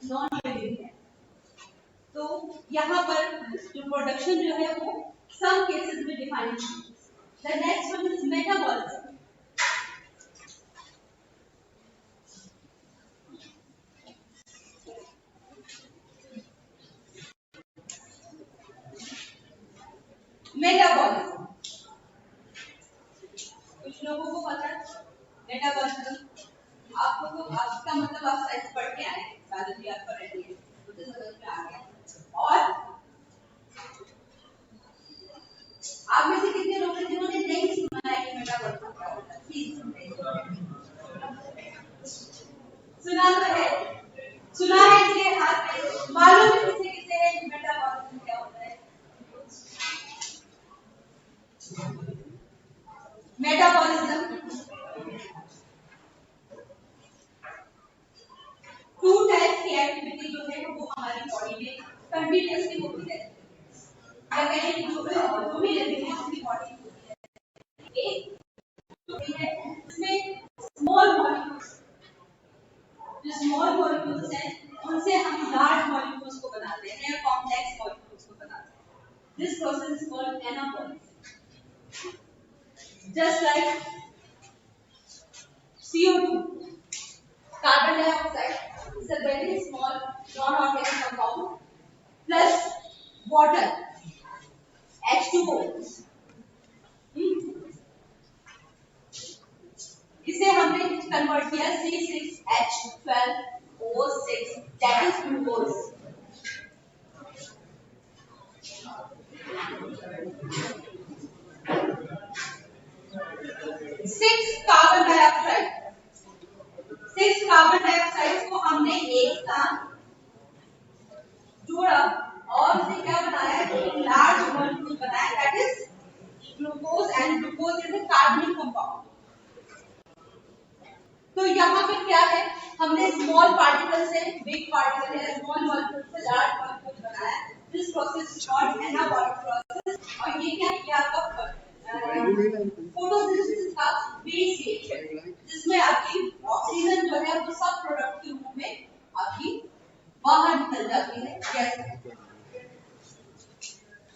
Non living है। तो यहाँ पर जो प्रोडक्शन जो है वो सम केसेस में डिफाइन है। The next one is metabolism. Metabolism कुछ लोगों को पता है मेटाबॉलिज्म, आपको तो आपका मतलब आप साइंस पढ़ के आए, बायोलॉजी आप पढ़ रही है, मुझे समझ में आ गया। और आप में से कितने लोग हैं जिन्होंने नहीं सुना है कि मेटाबॉलिज्म क्या होता है? प्लीज सुना तो है, सुना है इसलिए हाथ पे मालूम है किसे किसे है मेटाबॉलिज्म क्या होता है? मेटाबॉलिज्म टू टाइप्स की एक्टिविटी जो है वो हमारी बॉडी में कंटिन्यूअसली होती रहती है, या कहीं जो भी रहती है हमारी बॉडी में होती है। एक जो है इसमें स्मॉल मॉलिक्यूल्स, जो स्मॉल मॉलिक्यूल्स हैं उनसे हम लार्ज मॉलिक्यूल्स को बनाते हैं या कॉम्प्लेक्स मॉलिक्यूल्स को बनाते हैं। This process is called anabolism. Just like CO2, carbon dioxide is a very small non-organic compound plus water H2O. इसे हमने कन्वर्ट किया C6H12O6 that is glucose. Six carbon dioxide को हमने एक साथ जोड़ा और उसे क्या बनाया कि लार्ज मॉलिक्यूल बनाया that is glucose and glucose is a कार्बनिक कंपाउंड। तो यहाँ पे क्या है, हमने स्मॉल पार्टिकल से बिग पार्टिकल या स्मॉल मॉलिक्यूल से लार्ज मॉलिक्यूल बनाया। This process is called anabolic process. और ये क्या है आपका फोटोसिंथेसिस का बेस स्टेज है, जिसमें आपकी ऑक्सीजन जो है वो सब प्रोडक्ट के रूप में आपकी बाहर निकल जाती है। कैसे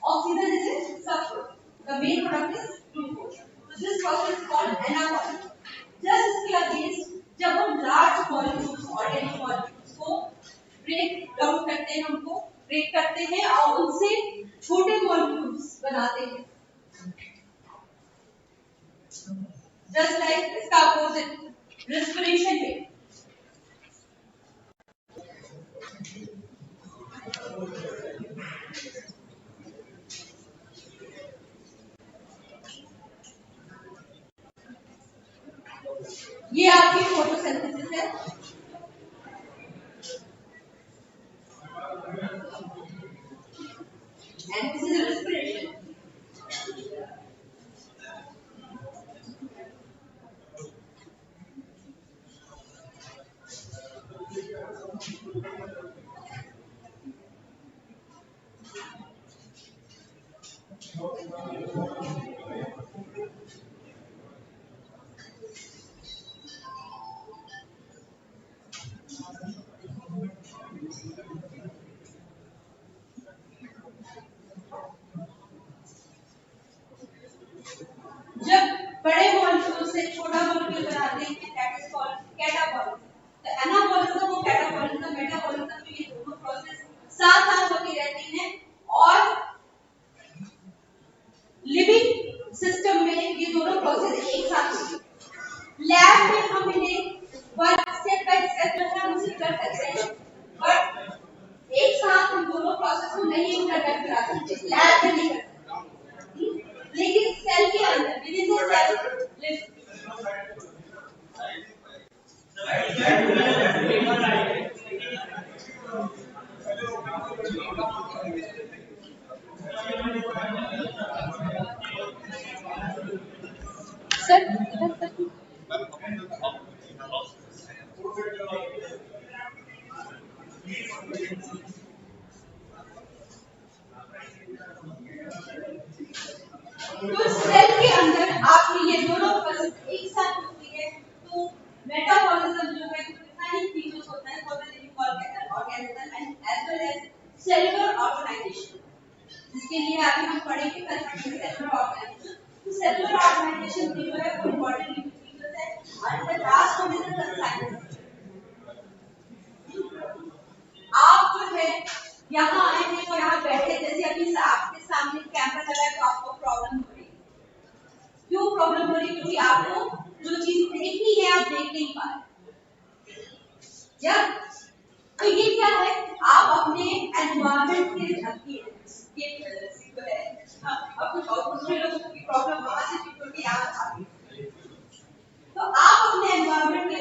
ऑक्सीजन इज ए सब product, the main product is glucose. So this process is called anabolic. Just इसके अगेंस्ट जब हम लार्ज मॉलिक्यूल्स ऑर्गेनिक मॉलिक्यूल्स को ब्रेक डाउन करते हैं, उनको ब्रेक करते हैं और उनसे छोटे मॉलिक्यूल्स बनाते हैं। जस्ट लाइक इसका अपोजिट रेस्पिरेशन में ये आपकी फोटोसिंथेसिस है। And this is a respiration. जब बड़े मॉलिक्यूल से छोटा मॉलिक्यूल बनाते हैं दैट इज कॉल्ड कैटाबॉलिज्म। तो एनाबॉलिज्म और कैटाबॉलिज्म, मेटाबॉलिज्म में ये दोनों प्रोसेस साथ साथ होती रहती हैं और लिविंग सिस्टम में ये दोनों प्रोसेस एक साथ होती हैं। लैब में हम इन्हें वन स्टेप बाय स्टेप जो है हम उसे कर सकते हैं, बट एक साथ हम दोनों प्रोसेस को नहीं कंडक्ट करा सकते, लैब में नहीं कर सकते। लेकिन सेल के अंदर within the cell sir तो सेल के अंदर आपकी ये दोनों प्रोसेस एक साथ होती है। तो मेटाबॉलिज्म जो है कितना ही फीचर्स होता है for the living organism organism and as well as cellular organisation. इसके लिए अभी हम पढ़ेंगे सेलुलर ऑर्गेनाइजेशन। तो सेलुलर ऑर्गेनाइजेशन की जो है वो इंपॉर्टेंट फीचर्स है और the last one is the consignment. आप जो है यहाँ आए थे तो यहाँ बैठे, जैसे अभी आपके सामने कैमरा लगा है तो आपको प्रॉब्लम हो रही है। क्यों प्रॉब्लम हो रही है? क्योंकि आपको जो चीज देखनी है आप देख नहीं पा रहे। या तो ये क्या है, आप अपने एनवायरनमेंट के अब कुछ और दूसरे लोगों की प्रॉब्लम वहां से क्योंकि आप आ गए, तो आप अपने एनवायरनमेंट के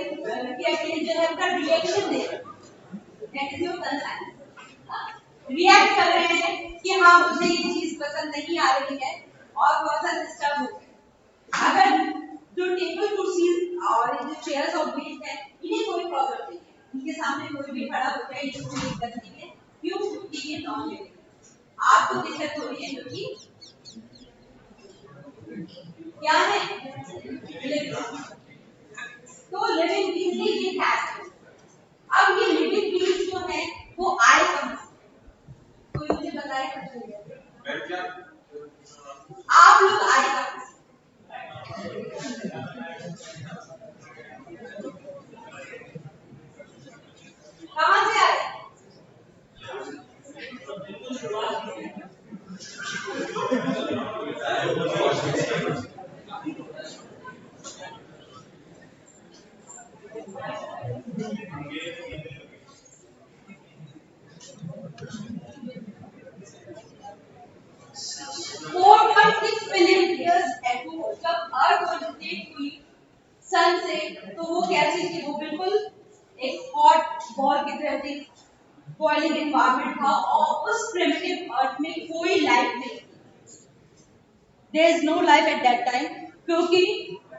जो है उनका रिएक्शन दे रहे हैं, that is your concern. React कर रहे हैं कि हाँ मुझे ये चीज पसंद नहीं आ रही है और थोड़ा सा डिस्टर्ब हो गए। अगर जो टेबल कुर्सी और जो चेयर्स और बेंच है इन्हें कोई प्रॉब्लम नहीं है, उनके सामने कोई भी खड़ा हो जाए इसको कोई दिक्कत नहीं है। क्यों? क्योंकि ये नॉन लिविंग। आपको दिक्कत हो रही है क्योंकि क्या है लिविंग। तो लिविंग बीइंग के ये हैज। अब ये लिविंग बीइंग जो है वो आए कहां से? कोई मुझे बताए? आप लोग आए कहां से? कहां से आए? जब अर्थ ओरिजिनेट हुई सन से, तो वो कैसी थी? वो बिल्कुल एक हॉट बॉल की तरह थी, बॉइलिंग एनवायरनमेंट था और उस प्रिमिटिव अर्थ में कोई लाइफ नहीं थी। There is no life at that time, क्योंकि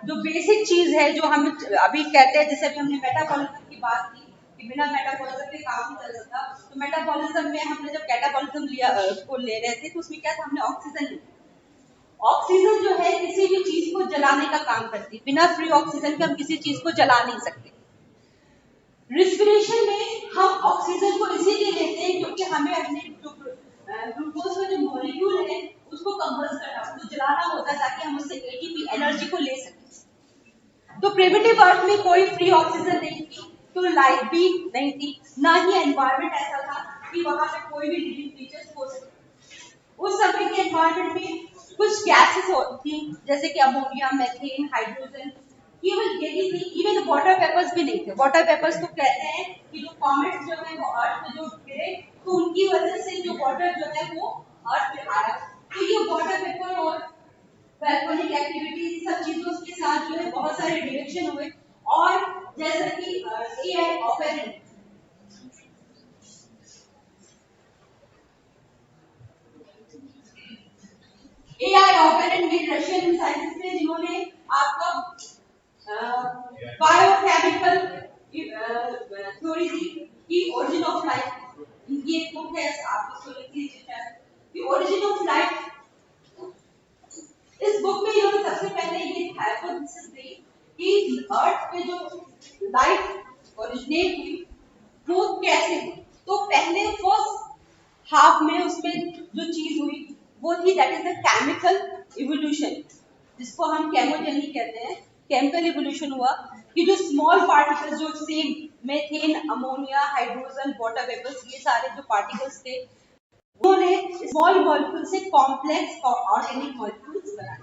जो बेसिक चीज है जो हम अभी कहते हैं, जैसे अभी हमने मेटाबॉलिज्म की बात की कि बिना मेटाबॉलिज्म के काम नहीं चल सकता, तो मेटाबॉलिज्म में हमने जब कैटाबॉलिज्म लिया को ले रहे थे तो उसमें क्या था? हमने ऑक्सीजन लिया। ऑक्सीजन जो है किसी भी चीज को जलाने का काम करती है, बिना फ्री ऑक्सीजन के हम किसी चीज को जला नहीं सकते। रिस्पिरेशन में हम ऑक्सीजन को इसीलिए लेते हैं क्योंकि हमें अपने जो ग्लूकोज का जो मॉलिक्यूल है उसको कंबस्ट करना, उसको जलाना होता है ताकि हम उससे एटीपी एनर्जी को ले सकें। तो प्रिमिटिव अर्थ में कोई फ्री ऑक्सीजन नहीं थी, तो लाइफ भी नहीं थी, ना ही एनवायरनमेंट ऐसा था कि वहां पे कोई भी लिविंग क्रीचर्स हो सके। उस समय के एनवायरनमेंट में कुछ गैसेस होती थी जैसे कि अमोनिया, मीथेन, हाइड्रोजन, केवल यही थी। इवन वाटर वेपर्स भी नहीं थे। वाटर वेपर्स तो कहते हैं कि जो कॉमेट्स जो है वो अर्थ पे जो गिरे तो उनकी वजह से जो वाटर जो है वो अर्थ पे आया। तो ये वाटर वेपर और वैल्केनिक एक्टिविटी सब चीजों के साथ जो है बहुत सारे रिएक्शन हुए और जैसा कि एआई ऑपरेंट में रशियन साइंटिस्ट थे जिन्होंने आपका बायोकेमिकल थ्योरी दी कि ओरिजिन ऑफ लाइफ। इनकी एक बुक है, आप इसको लिख लीजिए, कि ओरिजिन ऑफ लाइफ। इस बुक में इन्होंने सबसे पहले ये हाइपोथेसिस दी कि अर्थ पे जो लाइफ ओरिजिनेट हुई वो कैसे हुई। तो पहले फर्स्ट हाफ में उसमें जो चीज हुई वो थी that is the chemical evolution, जिसको हम केमोजेनी कहते हैं। केमिकल इवोल्यूशन हुआ कि जो स्मॉल पार्टिकल्स जो same methane, ammonia, hydrogen, water vapours, ये सारे जो पार्टिकल्स थे उन्होंने स्मॉल मॉलिक्यूल से कॉम्प्लेक्स ऑर्गेनिक मॉलिक्यूल्स बनाए।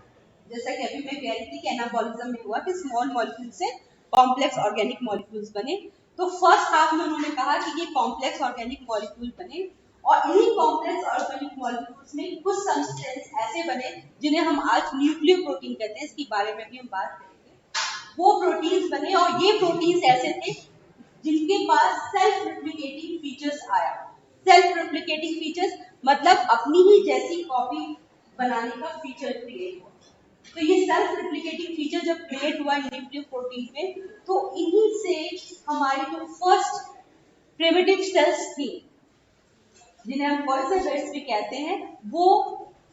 जैसा कि अभी मैं कह रही थी कि एनाबॉलिज्म में हुआ कि स्मॉल मॉलिक्यूल से कॉम्प्लेक्स ऑर्गेनिक मॉलिक्यूल्स बने। तो फर्स्ट हाफ में उन्होंने कहा कि ये कॉम्प्लेक्स ऑर्गेनिक मॉलिक्यूल बने और इन्हीं कॉम्प्लेक्स ऑर्गेनिक मॉलिक्यूल्स में कुछ सब्सटेंस ऐसे बने जिन्हें हम आज न्यूक्लियोप्रोटीन कहते हैं। इसके बारे में भी हम बात करेंगे। वो प्रोटीन्स बने और ये प्रोटीन्स ऐसे थे जिनके पास सेल्फ रेप्लिकेटिंग फीचर्स आया। सेल्फ रेप्लिकेटिंग फीचर्स मतलब अपनी ही जैसी कॉपी बनाने का फीचर क्रिएट हुआ। तो ये सेल्फ रेप्लिकेटिंग फीचर जब क्रिएट हुआ न्यूक्लियोप्रोटीन में, तो इन्हीं से हमारी जो फर्स्ट प्रिमिटिव सेल्स थी जिन्हें हम वर्सेबेट्स भी कहते हैं वो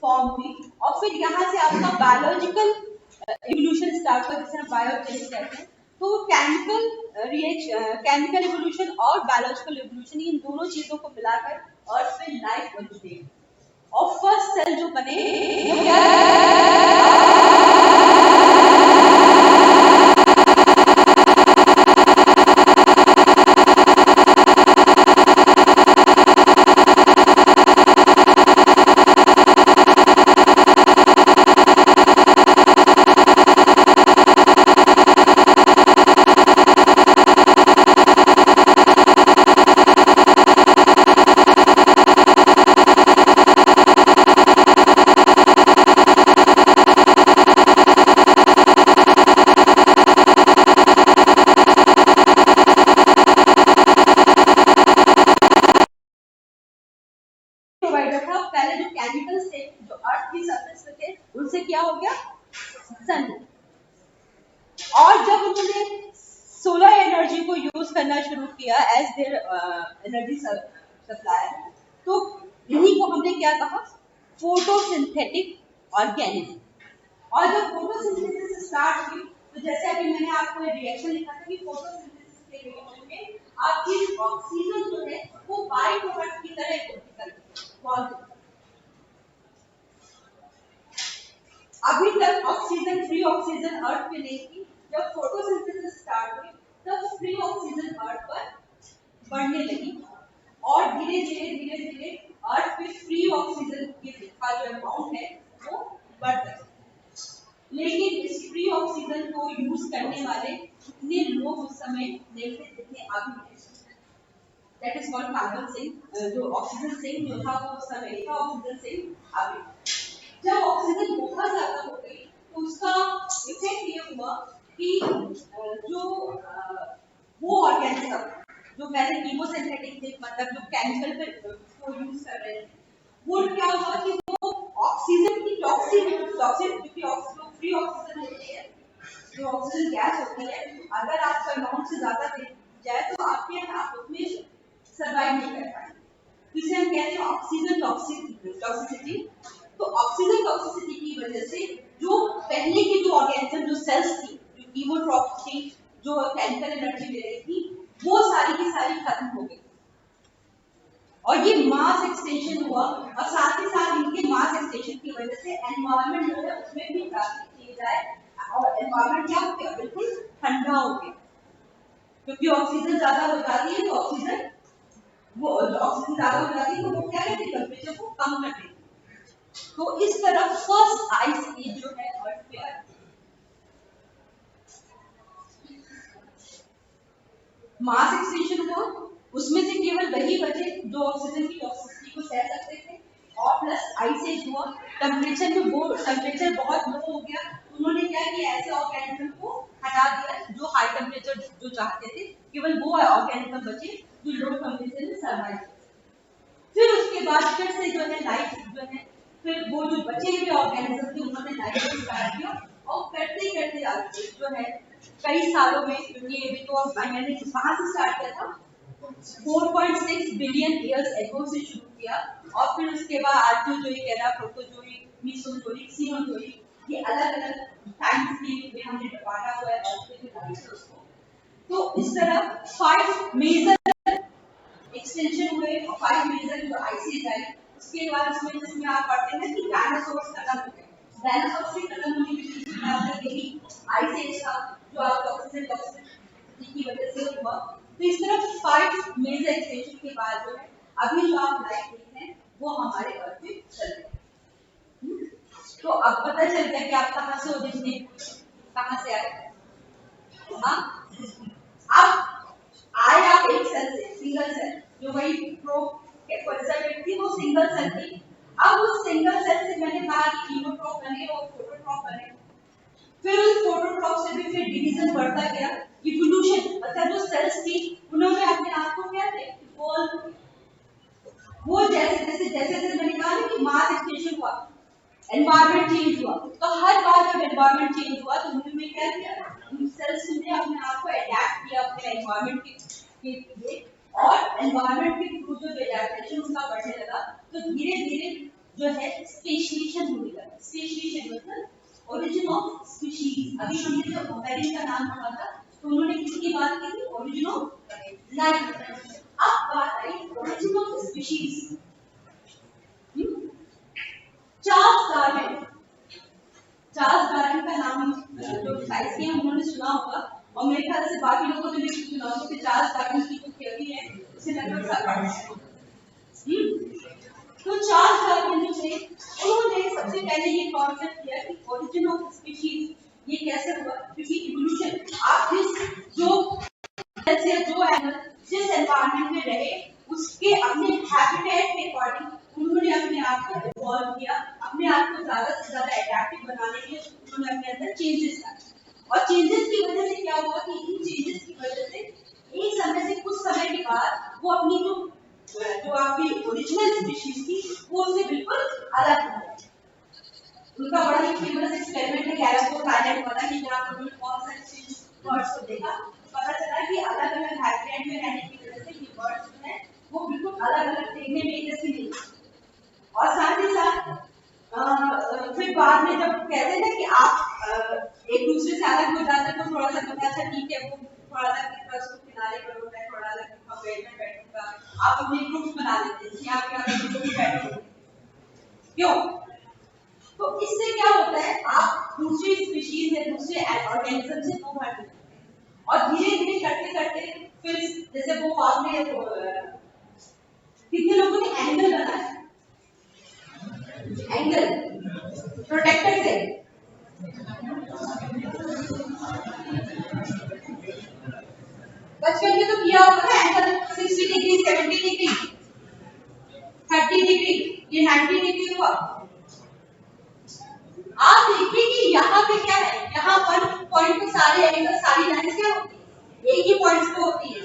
फॉर्म हुई। और फिर यहाँ से आपका बायोलॉजिकल इवोल्यूशन स्टार्ट हुआ जिसे हम बायोजेनिक कहते हैं। तो केमिकल केमिकल इवोल्यूशन और बायोलॉजिकल इवोल्यूशन, इन दोनों चीजों को मिलाकर अर्थ पे लाइफ बनती है। और फर्स्ट सेल जो बने वो क्या प्रोवाइडर था। पहले जो केमिकल्स थे जो अर्थ की सरफेस पे थे उनसे क्या हो गया, सन। और जब उन्होंने सोलर एनर्जी को यूज करना शुरू किया एज देयर एनर्जी सप्लायर, तो इन्हीं को हमने क्या कहा, फोटोसिंथेटिक ऑर्गेनिज्म। और जब फोटोसिंथेसिस स्टार्ट हुई तो जैसे अभी मैंने आपको रिएक्शन लिखा था कि फोटोसिंथेसिस के रिएक्शन में आपकी ऑक्सीजन जो है वो बाई प्रोडक्ट की तरह अभी तक ऑक्सीजन, फ्री ऑक्सीजन अर्थ पे नहीं थी। जब फोटोसिंथेसिस स्टार्ट हुई तब फ्री ऑक्सीजन अर्थ पर बढ़ने लगी और धीरे धीरे अर्थ पे फ्री ऑक्सीजन का जो अमाउंट है वो बढ़ता है। लेकिन इस फ्री ऑक्सीजन को यूज करने वाले उतने लोग उस समय नहीं थे जितने अभी हैं। That is called carbon sink. जो ऑक्सीजन सिंक जो था वो उस समय था, ऑक्सीजन सिंक अभी। जब ऑक्सीजन बहुत ज्यादा हो गई तो उसका इफेक्ट ये हुआ कि जो वो ऑर्गेनिज्म जो पहले कीमोसिंथेटिक थे, मतलब जो केमिकल को यूज कर रहे थे, वो क्या हुआ कि वो ऑक्सीजन की टॉक्सिन क्योंकि ऑक्सीजन फ्री ऑक्सीजन होती है, जो ऑक्सीजन गैस होती है, अगर आपका अमाउंट से ज्यादा दे जाए तो आपके आप उसमें सर्वाइव नहीं कर पाएंगे। इसे हम कहते हैं ऑक्सीजन टॉक्सिसिटी। तो ऑक्सीजन टॉक्सिसिटी की वजह से जो पहले की जो ऑर्गेनिज्म, जो सेल्स थी, जो कीमोट्रॉप्स थी, जो केमिकल एनर्जी दे रही थी, वो सारी की सारी खत्म हो गई। और ये मास एक्सटेंशन हुआ और साथ ही साथ इनके मास एक्सटेंशन की वजह से एनवायरनमेंट जो है उसमें भी काफी चेंज आए और एनवायरनमेंट क्या हो गया, बिल्कुल ठंडा हो गया। क्योंकि ऑक्सीजन ज्यादा हो जाती है तो ऑक्सीजन ज्यादा हो जाती है तो वो क्या करती है, टेम्परेचर को कम कर देती है। तो इस तरह फर्स्ट आइस एज जो है अर्थ पे आई। मास एक्सटेंशन हुआ, उसमें से केवल वही बचे जो ऑक्सीजन की टॉक्सिसिटी को सह सकते थे, और प्लस आइस एज हुआ। टेम्परेचर बहुत लो हो गया, उन्होंने क्या किया, ऐसे ऑर्गेनिज्म को हटा दिया जो हाई टेम्परेचर जो चाहते थे, केवल वो ऑर्गेनिज्म बचे जो लो टेम्परेचर में सर्वाइव। फिर उसके बाद फिर से जो है लाइफ जो है, फिर वो जो बचे हुए ऑर्गेनिज्म थे उन्होंने लाइफ को स्टार्ट किया और करते करते आगे जो है कई सालों में, क्योंकि अभी तो मैंने कहाँ से स्टार्ट किया था, 4.6 बिलियन इयर्स एगो से शुरू किया। और फिर उसके बाद आर्कियोजोइक एरा, प्रोटोजोइक, मेसोजोइक, सीनोजोइक, ये अलग अलग टाइम स्केल में हमने बांटा हुआ है अर्थ के डायनासोर्स को। तो इस तरह 5 मेजर एक्सटेंशन हुए और 5 मेजर जो आइस एज आई। उसके बाद इसमें जिसमें आप पढ़ते हैं कि डायनासोर्स खत्म हो गए, डायनासोर्स के खत्म होने की बात यही आइस एज था जो आप ऑक्सीजन टॉक्सिसिटी की वजह से हुआ। तो इस तरह 5 मेजर एक्सटेंशन के बाद जो है अभी जो आप लाइफ देखते हैं वो हमारे अर्थ पे चल रहे हैं। तो अब पता चल गया कि आप कहाँ से ओरिजिनेट, कहाँ से आए। हाँ, अब आए आप एक सेल से, सिंगल सेल, जो वही प्रो कंजर्वेट थी वो सिंगल सेल थी। अब उस सिंगल सेल से मैंने कहा कि कीमोट्रॉप बने और फोटोट्रॉप बने। फिर उस फोटोट्रॉप से भी फिर डिवीजन बढ़ता गया, इवोल्यूशन, मतलब जो सेल्स थी उन्होंने अपने आप को क्या किया, इवॉल्व। वो जैसे मैंने कहा ना कि मास एक्सटेंशन हुआ, एनवायरनमेंट चेंज हुआ, तो हर बार जब एनवायरनमेंट चेंज हुआ तो उन्होंने क्या किया, सेल्स ने अपने आप को अडैप्ट किया अपने एनवायरनमेंट के लिए, और एनवायरनमेंट के थ्रू जो एडैप्टेशन उनका बढ़ने लगा तो धीरे धीरे जो है स्पेशिएशन होने लगा। स्पेशिएशन मतलब ओरिजिन ऑफ स्पीशीज। अभी हमने जो ओपेरिन का नाम पढ़ा था, तो उन्होंने किसकी बात की थी? Origin of life. अब बात आई origin of species. Charles Darwin का नाम जो साइंस के उन्होंने सुना होगा, और मेरे ख्याल से बाकी लोगों ने भी सुना होगा कि चार्ल्स डार्विन की जो थ्योरी है उसे लगभग सब। तो चार्ल्स डार्विन जो थे उन्होंने सबसे पहले ये कॉन्सेप्ट किया कि ओरिजिन ऑफ स्पीशीज ये कैसे हुआ, क्योंकि इवोल्यूशन आप जो एनिमल जिस एनवायरनमेंट में रहे उसके अपने हैबिटेट के अकॉर्डिंग उन्होंने अपने आप को इवॉल्व किया, अपने आप को ज्यादा से ज्यादा एडेप्टिव बनाने के लिए उन्होंने अपने अंदर चेंजेस लाए। और चेंजेस की वजह से क्या हुआ कि इन चेंजेस की वजह से एक समय से कुछ समय के बाद वो अपनी जो आपकी ओरिजिनल स्पीशीज थी वो उससे बिल्कुल अलग हो गई। उनका बड़ा ही फेमस एक्सपेरिमेंट है गैलापागोस आइलैंड वाला, कि जहां पर उन्होंने बहुत सारे फिश बर्ड्स को देखा, पता चला कि अलग अलग हैबिटेट में रहने की वजह से ये बर्ड्स जो है वो बिल्कुल अलग अलग देखने में एक जैसे नहीं। और साथ ही साथ फिर बाद में जब कहते हैं कि आप एक दूसरे से अलग हो जाते हैं तो थोड़ा सा पता अच्छा ठीक है वो थोड़ा सा किनारे पर होता है, थोड़ा अलग पेड़ में बैठूंगा, आप अपने ग्रुप बना लेते हैं कि आप क्या बैठोगे, क्यों? तो इससे क्या होता है, आप दूसरी स्पीशीज है दूसरे ऑर्गेनिज्म से दूर हट जाते हैं और धीरे धीरे करते करते फिर जैसे वो आपने कितने लोगों ने एंगल बनाया, एंगल प्रोटेक्टर से बचपन में तो किया होगा ना एंगल 60 डिग्री 70 डिग्री 30 डिग्री ये 90 डिग्री हुआ। आप देखिए कि यहाँ पे क्या है, यहाँ पर पॉइंट पे सारे एंगल सारी लाइंस क्या होती है, एक ही पॉइंट पे होती है।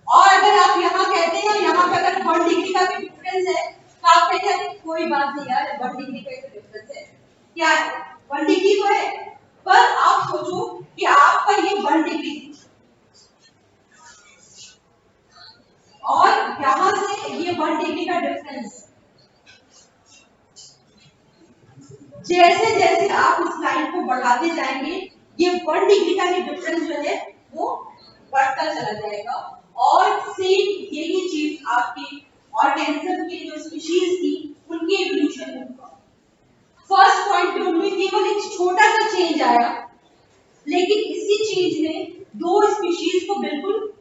और अगर आप यहाँ कहते हैं यहाँ पे अगर 1 डिग्री का भी डिफरेंस है तो आप कहते हैं कोई बात नहीं यार 1 डिग्री का डिफरेंस है, क्या है 1 डिग्री तो है, पर आप सोचो कि आपका ये 1 डिग्री और यहाँ से ये 1 डिग्री का डिफरेंस, जैसे जैसे आप इस लाइन को बढ़ाते जाएंगे ये 1 डिग्री का ही डिफरेंस जो है वो बढ़ता चला जाएगा। और सेम यही चीज आपकी ऑर्गेनिज्म की जो स्पीशीज थी उनके इवोल्यूशन में हुआ। फर्स्ट पॉइंट पे उनमें केवल एक छोटा सा चेंज आया, लेकिन इसी चेंज ने दो स्पीशीज को बिल्कुल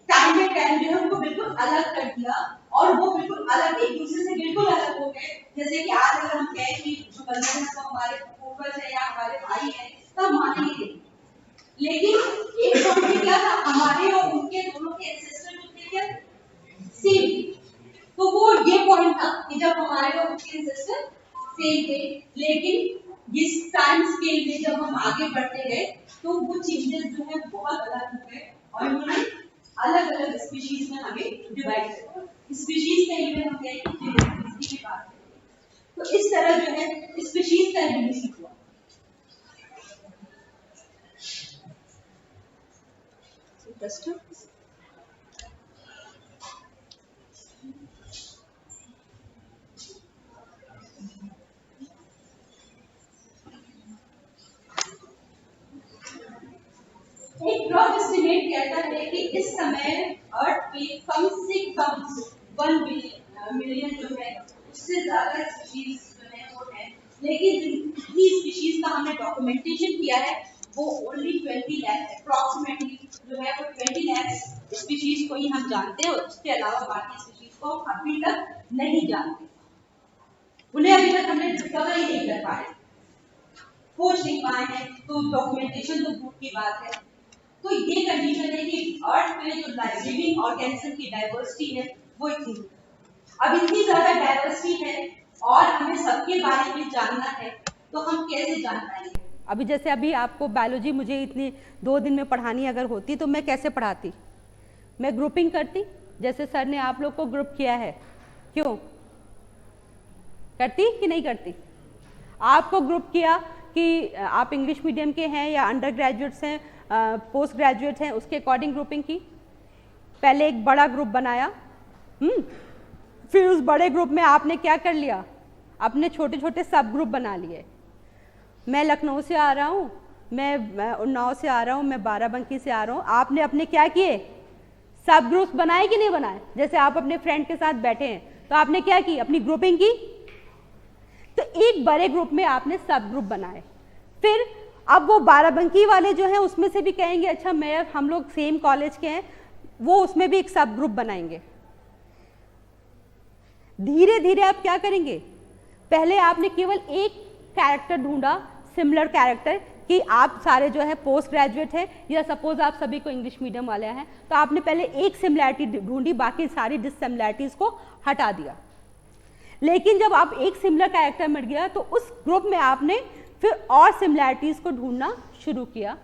टाइम में टाइम जो है उनको बिल्कुल अलग कर दिया और वो बिल्कुल अलग एक दूसरे से बिल्कुल अलग हो गए। जैसे कि आज अगर हम कहें कि जो बंदर है वो हमारे पूर्वज है या हमारे भाई है तो हम मानेंगे, लेकिन एक पॉइंट क्या था, हमारे और उनके दोनों के एंसेस्टर जो थे क्या सेम, तो वो ये पॉइंट था कि जब हमारे और उनके एंसेस्टर सेम थे, लेकिन इस टाइम स्केल में जब हम आगे बढ़ते गए तो वो चेंजेस जो है बहुत अलग हो गए और उन्होंने अलग अलग स्पीशीज में हमें डिवाइड किया। स्पीशीज का इवन हम कहें कि डाइवर्सिटी की बात करें तो इस तरह जो है स्पीशीज का इवोल्यूशन हुआ। एक रफ एस्टिमेट कहता है कि इस समय अर्थ पे कम से कम 1 मिलियन जो है उससे ज्यादा स्पीशीज जो है वो है, लेकिन जितनी स्पीशीज का हमने डॉक्यूमेंटेशन किया है वो ओनली 20 लाख अप्रॉक्सीमेटली जो है वो 20 लाख स्पीशीज को ही हम जानते हैं और उसके अलावा बाकी स्पीशीज को अभी तक नहीं जानते, उन्हें अभी तक हमने डिस्कवर ही नहीं कर पाए, खोज नहीं पाए हैं, तो डॉक्यूमेंटेशन तो दूर की बात है। तो ये कंडीशन है कि अर्थ में जो लिविंग ऑर्गेनिज्म की डाइवर्सिटी है वो इतनी, अब इतनी ज्यादा डाइवर्सिटी है और हमें सबके बारे में जानना है तो हम कैसे जान पाएंगे। अभी जैसे अभी आपको बायोलॉजी मुझे इतनी 2 दिन में पढ़ानी अगर होती तो मैं कैसे पढ़ाती, मैं ग्रुपिंग करती, जैसे सर ने आप लोग को ग्रुप किया है, क्यों करती कि नहीं करती? आपको ग्रुप किया कि आप इंग्लिश मीडियम के हैं या अंडर ग्रेजुएट्स हैं, पोस्ट ग्रेजुएट हैं, उसके अकॉर्डिंग ग्रुपिंग की। पहले एक बड़ा ग्रुप बनाया, फिर उस बड़े ग्रुप में आपने क्या कर लिया, अपने छोटे छोटे सब ग्रुप बना लिए। मैं लखनऊ से आ रहा हूँ मैं उन्नाव से आ रहा हूँ, मैं बाराबंकी से आ रहा हूँ, आपने अपने क्या किए, सब ग्रुप्स बनाए कि नहीं बनाए? जैसे आप अपने फ्रेंड के साथ बैठे हैं तो आपने क्या की, अपनी ग्रुपिंग की। तो एक बड़े ग्रुप में आपने सब ग्रुप बनाए। फिर अब वो बाराबंकी वाले जो हैं उसमें से भी कहेंगे अच्छा हम लोग सेम कॉलेज के हैं, वो उसमें भी एक सब ग्रुप बनाएंगे। धीरे धीरे आप क्या करेंगे, पहले आपने केवल एक कैरेक्टर ढूंढा, सिमिलर कैरेक्टर, कि आप सारे जो है पोस्ट ग्रेजुएट हैं या सपोज आप सभी को इंग्लिश मीडियम वाले हैं, तो आपने पहले एक सिमिलैरिटी ढूंढी, बाकी सारी डिससिमिलैरिटीज को हटा दिया। लेकिन जब आप एक सिमिलर कैरेक्टर मिल गया तो उस ग्रुप में आपने फिर और सिमिलैरिटीज को ढूंढना शुरू किया।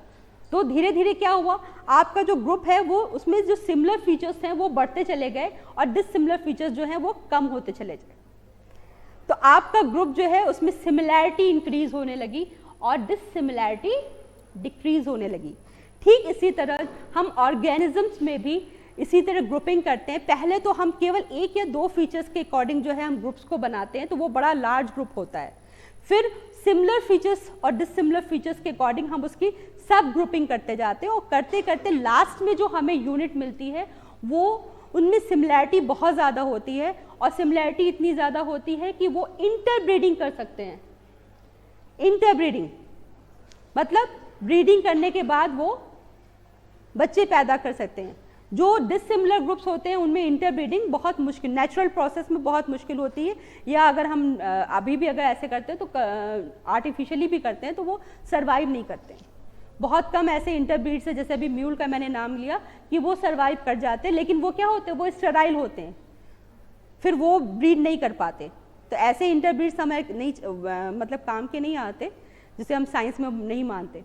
तो धीरे धीरे क्या हुआ, आपका जो ग्रुप है वो उसमें जो सिमिलर फीचर्स हैं वो बढ़ते चले गए और डिससिमिलर फीचर्स जो हैं वो कम होते चले गए। तो आपका ग्रुप जो है उसमें सिमिलैरिटी इंक्रीज होने लगी और डिससिमिलैरिटी डिक्रीज होने लगी। ठीक इसी तरह हम ऑर्गेनिजम्स में भी इसी तरह ग्रुपिंग करते हैं। पहले तो हम केवल एक या दो फीचर्स के अकॉर्डिंग जो है हम ग्रुप्स को बनाते हैं, तो वो बड़ा लार्ज ग्रुप होता है। फिर सिमिलर फीचर्स और डिससिमिलर फीचर्स के अकॉर्डिंग हम उसकी सब ग्रुपिंग करते जाते हैं और करते करते लास्ट में जो हमें यूनिट मिलती है वो उनमें सिमिलैरिटी बहुत ज़्यादा होती है और सिमिलैरिटी इतनी ज़्यादा होती है कि वो इंटरब्रीडिंग कर सकते हैं। इंटरब्रीडिंग मतलब ब्रीडिंग करने के बाद वो बच्चे पैदा कर सकते हैं। जो डिससिमिलर ग्रुप्स होते हैं उनमें इंटरब्रीडिंग बहुत मुश्किल, नेचुरल प्रोसेस में बहुत मुश्किल होती है, या अगर हम अभी भी अगर ऐसे करते हैं तो आर्टिफिशियली भी करते हैं तो वो सरवाइव नहीं करते हैं। बहुत कम ऐसे इंटरब्रीड से, जैसे अभी म्यूल का मैंने नाम लिया, कि वो सरवाइव कर जाते हैं, लेकिन वो क्या होते हैं, वो स्टेराइल होते हैं, फिर वो ब्रीड नहीं कर पाते। तो ऐसे इंटरब्रीड्स हमें नहीं मतलब काम के नहीं आते, जिसे हम साइंस में नहीं मानते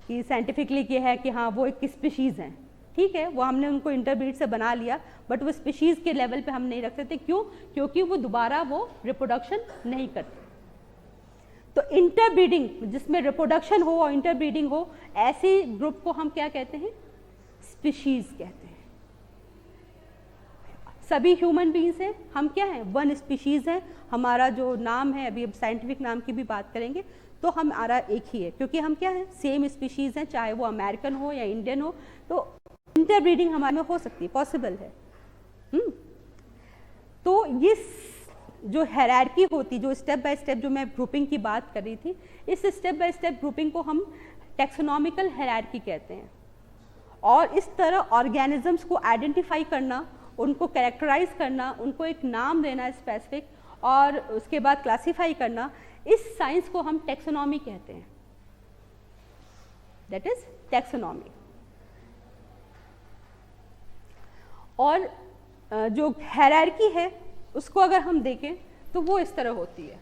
कि साइंटिफिकली ये है कि हाँ वो एक स्पीशीज़ हैं। ठीक है, वो हमने उनको इंटरब्रीड से बना लिया, बट वो स्पीशीज़ के लेवल पे हम नहीं रख सकते। क्यों? क्योंकि वो दोबारा वो रिप्रोडक्शन नहीं करते। तो इंटरब्रीडिंग, जिसमें रिप्रोडक्शन हो और इंटरब्रीडिंग हो, ऐसे ग्रुप को हम क्या कहते हैं, स्पीशीज़ कहते हैं। सभी ह्यूमन बींग्स हैं, हम क्या हैं, वन स्पीशीज़ हैं। हमारा जो नाम है, अभी अब साइंटिफिक नाम की भी बात करेंगे, तो हमारा एक ही है, क्योंकि हम क्या है, सेम स्पीशीज़ हैं, चाहे वो अमेरिकन हो या इंडियन हो। तो इंटरब्रीडिंग हमारे में हो सकती है, पॉसिबल है। तो ये जो हायरार्की होती, जो स्टेप बाय स्टेप जो मैं ग्रुपिंग की बात कर रही थी, इस स्टेप बाय स्टेप ग्रुपिंग को हम टैक्सोनॉमिकल हायरार्की कहते हैं। और इस तरह ऑर्गेनिजम्स को आइडेंटिफाई करना, उनको कैरेक्टराइज करना, उनको एक नाम देना स्पेसिफिक, और उसके बाद क्लासीफाई करना, इस साइंस को हम टैक्सोनॉमी कहते हैं। That is taxonomy. और जो हायरार्की है उसको अगर हम देखें तो वो इस तरह होती है,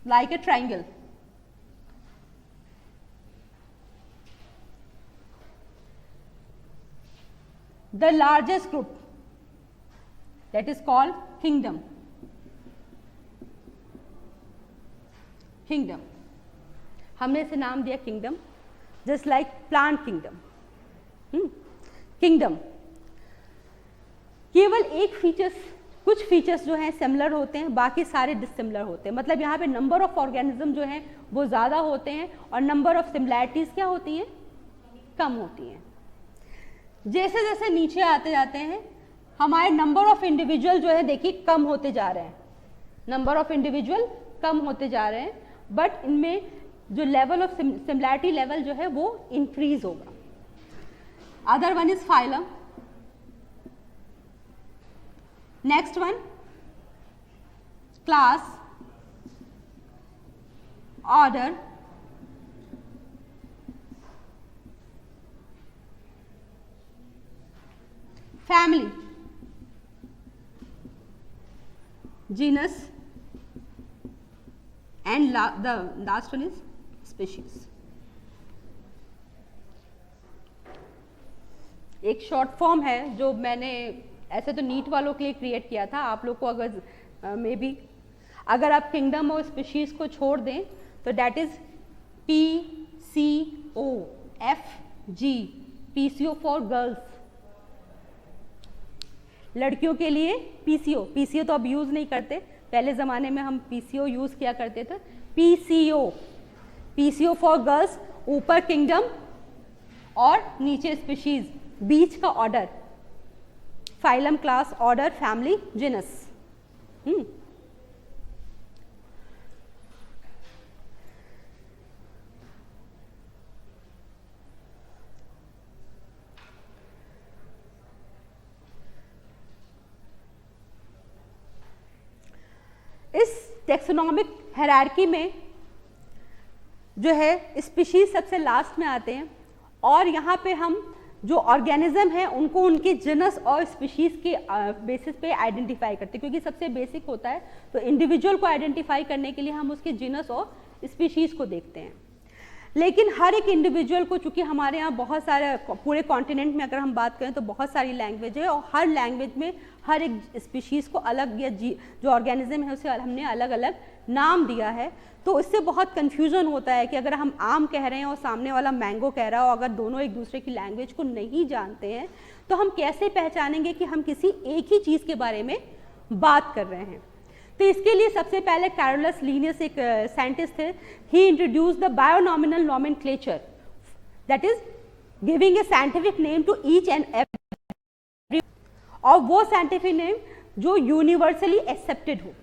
like a triangle. The largest group, that is called kingdom. Kingdom, हमने इसे नाम दिया kingdom, just like plant kingdom. Kingdom केवल एक फीचर्स, कुछ फीचर्स जो हैं सिमिलर होते हैं, बाकी सारे डिससिमिलर होते हैं। मतलब यहाँ पे नंबर ऑफ ऑर्गेनिज्म जो हैं वो ज़्यादा होते हैं और नंबर ऑफ सिमिलैरिटीज क्या होती हैं, कम होती हैं। जैसे जैसे नीचे आते जाते हैं हमारे नंबर ऑफ इंडिविजुअल जो है देखिए कम होते जा रहे हैं, नंबर ऑफ इंडिविजुअल कम होते जा रहे हैं, बट इनमें जो लेवल ऑफ सिमिलैरिटी लेवल जो है वो इंक्रीज होगा। Other one is phylum, next one class, order, family, genus, and the last one is species. एक शॉर्ट फॉर्म है जो मैंने ऐसे तो नीट वालों के लिए क्रिएट किया था, आप लोग को अगर मे बी अगर आप किंगडम और स्पीशीज को छोड़ दें तो that is PCOFG, PCO for girls, लड़कियों के लिए पीसीओ तो अब यूज़ नहीं करते, पहले ज़माने में हम पीसीओ यूज़ किया करते थे। PCO फॉर गर्ल्स, ऊपर किंगडम और नीचे स्पीशीज, बीच का order, phylum, class, order, family, genus. इस टेक्सोनॉमिक हायरार्की में जो है स्पीशीज सबसे लास्ट में आते हैं और यहाँ पे हम जो ऑर्गेनिज्म है उनको उनके जीनस और स्पीशीज के बेसिस पे आइडेंटिफाई करते हैं, क्योंकि सबसे बेसिक होता है। तो इंडिविजुअल को आइडेंटिफाई करने के लिए हम उसके जीनस और स्पीशीज को देखते हैं। लेकिन हर एक इंडिविजुअल को, चूंकि हमारे यहाँ बहुत सारे, पूरे कॉन्टिनेंट में अगर हम बात करें तो बहुत सारी लैंग्वेज है और हर लैंग्वेज में हर एक स्पीशीज़ को अलग, या जो ऑर्गेनिज्म है उसे हमने अलग अलग नाम दिया है। तो इससे बहुत कन्फ्यूज़न होता है कि अगर हम आम कह रहे हैं और सामने वाला मैंगो कह रहा हो, अगर दोनों एक दूसरे की लैंग्वेज को नहीं जानते हैं तो हम कैसे पहचानेंगे कि हम किसी एक ही चीज़ के बारे में बात कर रहे हैं। तो इसके लिए सबसे पहले कैरोलस लीनियस एक साइंटिस्ट थे। He introduce the binomial nomenclature, that is giving a scientific name to each and every, और वो साइंटिफिक नेम जो यूनिवर्सली एक्सेप्टेड हो,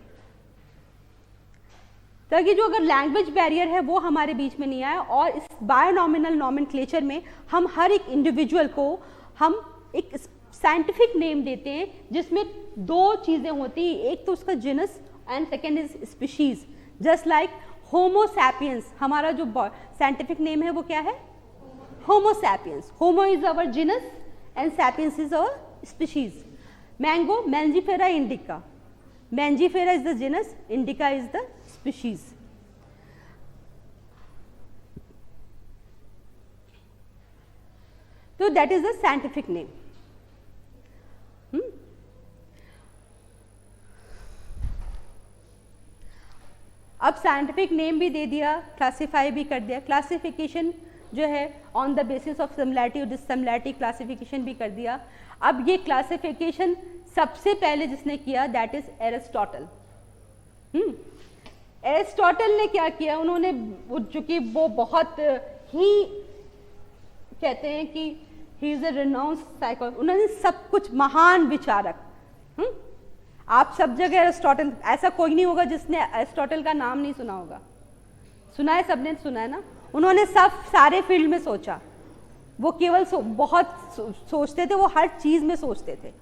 ताकि जो अगर लैंग्वेज बैरियर है वो हमारे बीच में नहीं आए। और इस बायोनॉमिनल नॉमेनक्लेचर में हम हर एक इंडिविजुअल को हम एक साइंटिफिक नेम देते हैं जिसमें दो चीजें होती हैं, एक तो उसका genus and second is species. Just like homo sapiens, हमारा जो साइंटिफिक नेम है वो क्या है? Homo sapiens. Homo is our genus and sapiens is our species. Mango, mangifera indica, mangifera is the genus, indica is the species. तो that is the scientific name. अब scientific name भी दे दिया, classify भी कर दिया, क्लासिफिकेशन जो है on the basis of similarity और डिससिमिलैरिटी क्लासिफिकेशन भी कर दिया। अब ये क्लासिफिकेशन सबसे पहले जिसने किया दैट इज एरिस्टोटल। एरिस्टोटल ने क्या किया, उन्होंने, चूंकि वो बहुत ही कहते हैं कि he is a renounced psychologist, उन्होंने सब कुछ, महान विचारक। आप सब जगह एरिस्टोटल, ऐसा कोई नहीं होगा जिसने एरिस्टोटल का नाम नहीं सुना होगा। सुना है, सबने सुना है ना। उन्होंने सब सारे फील्ड में सोचा, वो केवल बहुत सोचते थे, वो हर चीज में सोचते थे।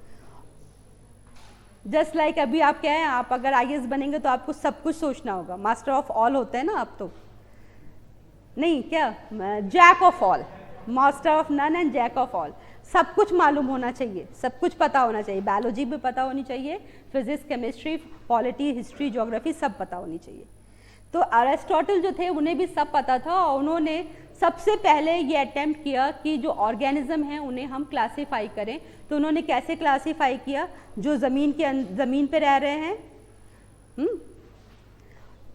जस्ट लाइक अभी आप क्या है, आप अगर IAS बनेंगे तो आपको सब कुछ सोचना होगा। मास्टर ऑफ ऑल होता है ना आप, तो नहीं क्या, jack of all, master of none and jack of all. सब कुछ मालूम होना चाहिए, सब कुछ पता होना चाहिए। बायोलॉजी भी पता होनी चाहिए, physics, chemistry, polity, history, geography सब पता होनी चाहिए। तो एरिस्टोटल जो थे उन्हें भी सब पता था और उन्होंने सबसे पहले ये अटेम्प्ट किया कि जो ऑर्गेनिज्म हैं उन्हें हम क्लासीफाई करें। तो उन्होंने कैसे क्लासीफाई किया? जो ज़मीन पे रह रहे हैं,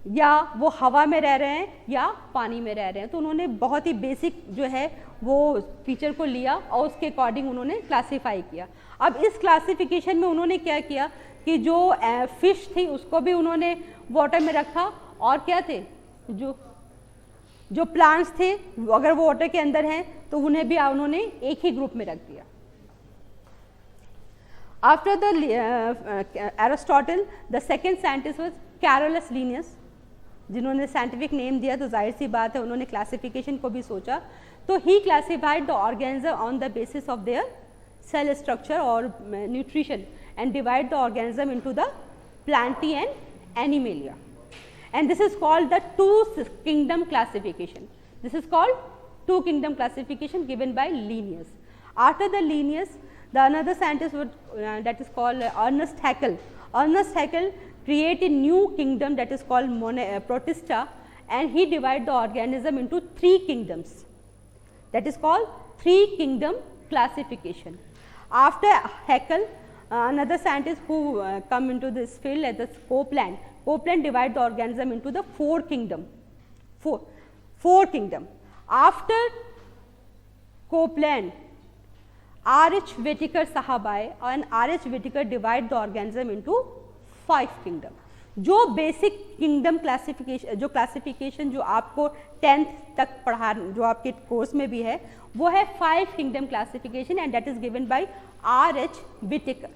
या वो हवा में रह रहे हैं या पानी में रह रहे हैं। तो उन्होंने बहुत ही बेसिक जो है वो फीचर को लिया और उसके अकॉर्डिंग उन्होंने क्लासीफाई किया। अब इस क्लासिफिकेशन में उन्होंने क्या किया कि जो फिश थी उसको भी उन्होंने वाटर में रखा, और क्या थे, जो प्लांट्स थे अगर वो वाटर के अंदर हैं तो उन्हें भी उन्होंने एक ही ग्रुप में रख दिया। After the Aristotle, the second scientist was Carolus Linnaeus, जिन्होंने साइंटिफिक नेम दिया। तो जाहिर सी बात है उन्होंने क्लासिफिकेशन को भी सोचा। तो he classified the organism on the basis of their cell structure और nutrition and divide the organism into the plantae and animalia, and this is called the two kingdom classification. This is called two kingdom classification given by Linnaeus. After the Linnaeus, the another scientist that is called Ernest Haeckel. Ernest Haeckel created a new kingdom that is called Protista, and he divided the organism into three kingdoms. That is called three kingdom classification. After Haeckel, another scientist who come into this field as the Copeland. Copeland divide the organism into the four kingdom. After Copeland, R.H. Whitaker Sahabai and R.H. Whitaker divide the organism into 5 kingdom. जो basic kingdom classification, जो classification जो आपको 10th तक पढ़ा, जो आपके course में भी है, वो है 5 kingdom classification and that is given by R.H. Whittaker.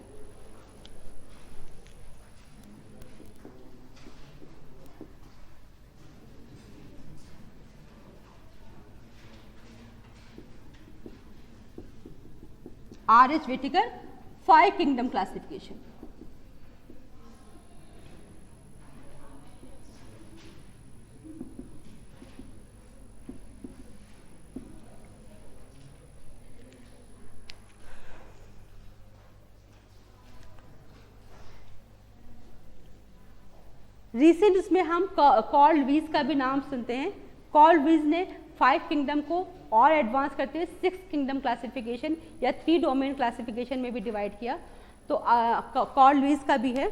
R.H. Whittaker, 5 kingdom classification. Recent इसमें हम कार्ल वीज का भी नाम सुनते हैं। कार्ल वीज ने 5 किंगडम को और एडवांस करते हुए 6 किंगडम क्लासिफिकेशन या 3 डोमेन क्लासिफिकेशन में भी डिवाइड किया। तो कार्ल वीज का भी है।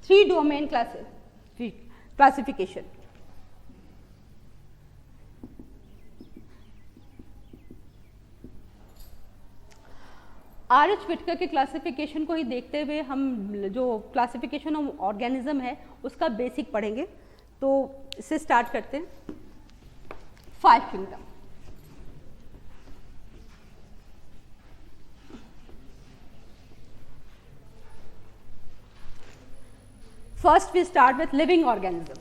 Three domain classification. R.H. Whittaker के क्लासिफिकेशन को ही देखते हुए हम जो क्लासिफिकेशन ऑफ ऑर्गेनिज्म है उसका बेसिक पढ़ेंगे। तो इससे स्टार्ट करते हैं। 5 kingdom. First we start with living organism.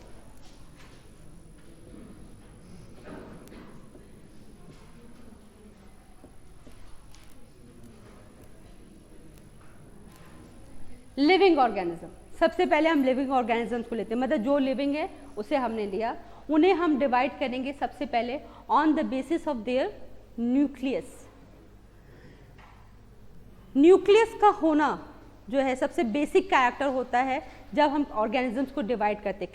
Living organism, सबसे पहले हम लिविंग ऑर्गेनिज्म को लेते हैं, मतलब जो लिविंग है उसे हमने लिया। उन्हें हम डिवाइड करेंगे सबसे पहले on the basis of there nucleus. Nucleus का होना जो है सबसे बेसिक कैरेक्टर होता है जब हम ऑर्गेनिजम्स को डिवाइड करते हैं,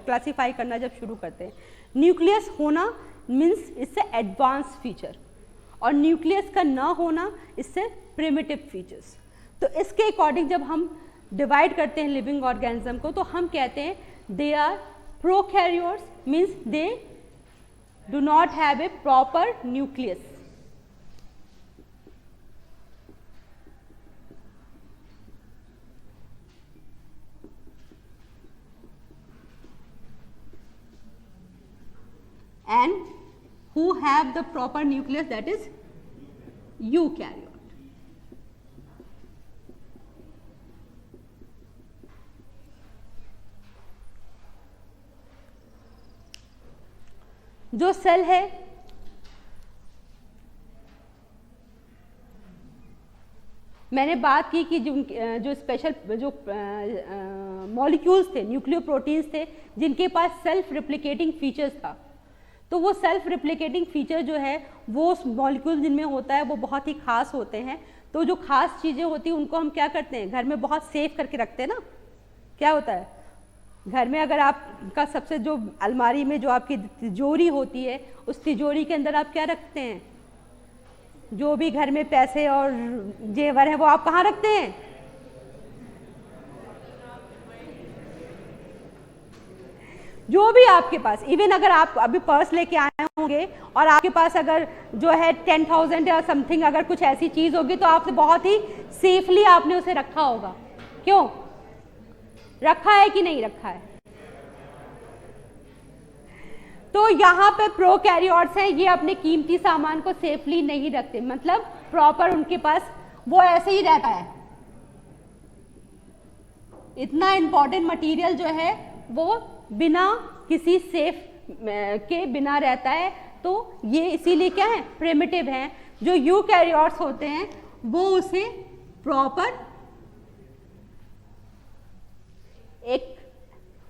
क्लासीफाई करना जब शुरू करते हैं। न्यूक्लियस होना मीन्स इससे एडवांस फीचर, और न्यूक्लियस का ना होना इससे प्रिमिटिव फीचर्स। तो इसके अकॉर्डिंग जब हम डिवाइड करते हैं लिविंग ऑर्गेनिज्म को, तो हम कहते हैं they are prokaryotes, means they do not have a proper nucleus. And who have the proper nucleus, that is eukaryote. जो सेल है मैंने बात की कि जो स्पेशल जो मॉलिक्यूल्स थे, न्यूक्लियोप्रोटीन्स थे, जिनके पास सेल्फ रिप्लिकेटिंग फीचर्स था। तो वो सेल्फ रिप्लिकेटिंग फीचर जो है वो मॉलिक्यूल जिनमें होता है वो बहुत ही खास होते हैं। तो जो खास चीज़ें होती हैं उनको हम क्या करते हैं, घर में बहुत सेफ करके रखते हैं ना। क्या होता है घर में, अगर आपका सबसे जो अलमारी में जो आपकी तिजोरी होती है, उस तिजोरी के अंदर आप क्या रखते हैं, जो भी घर में पैसे और जेवर है वो आप कहाँ रखते हैं? जो भी आपके पास, इवन अगर आप अभी पर्स लेके आए होंगे और आपके पास अगर जो है 10,000 या समथिंग अगर कुछ ऐसी चीज होगी तो आपसे बहुत ही सेफली आपने उसे रखा होगा। क्यों रखा है कि नहीं रखा है? तो यहाँ पे प्रोकैरियोट्स हैं, ये अपने कीमती सामान को सेफली नहीं रखते, मतलब प्रॉपर उनके पास वो ऐसे ही रहता है। इतना इंपॉर्टेंट मटेरियल जो है वो बिना किसी सेफ के बिना रहता है। तो ये इसीलिए क्या है, प्रिमिटिव हैं। जो यूकैरियोट्स होते हैं वो उसे प्रॉपर एक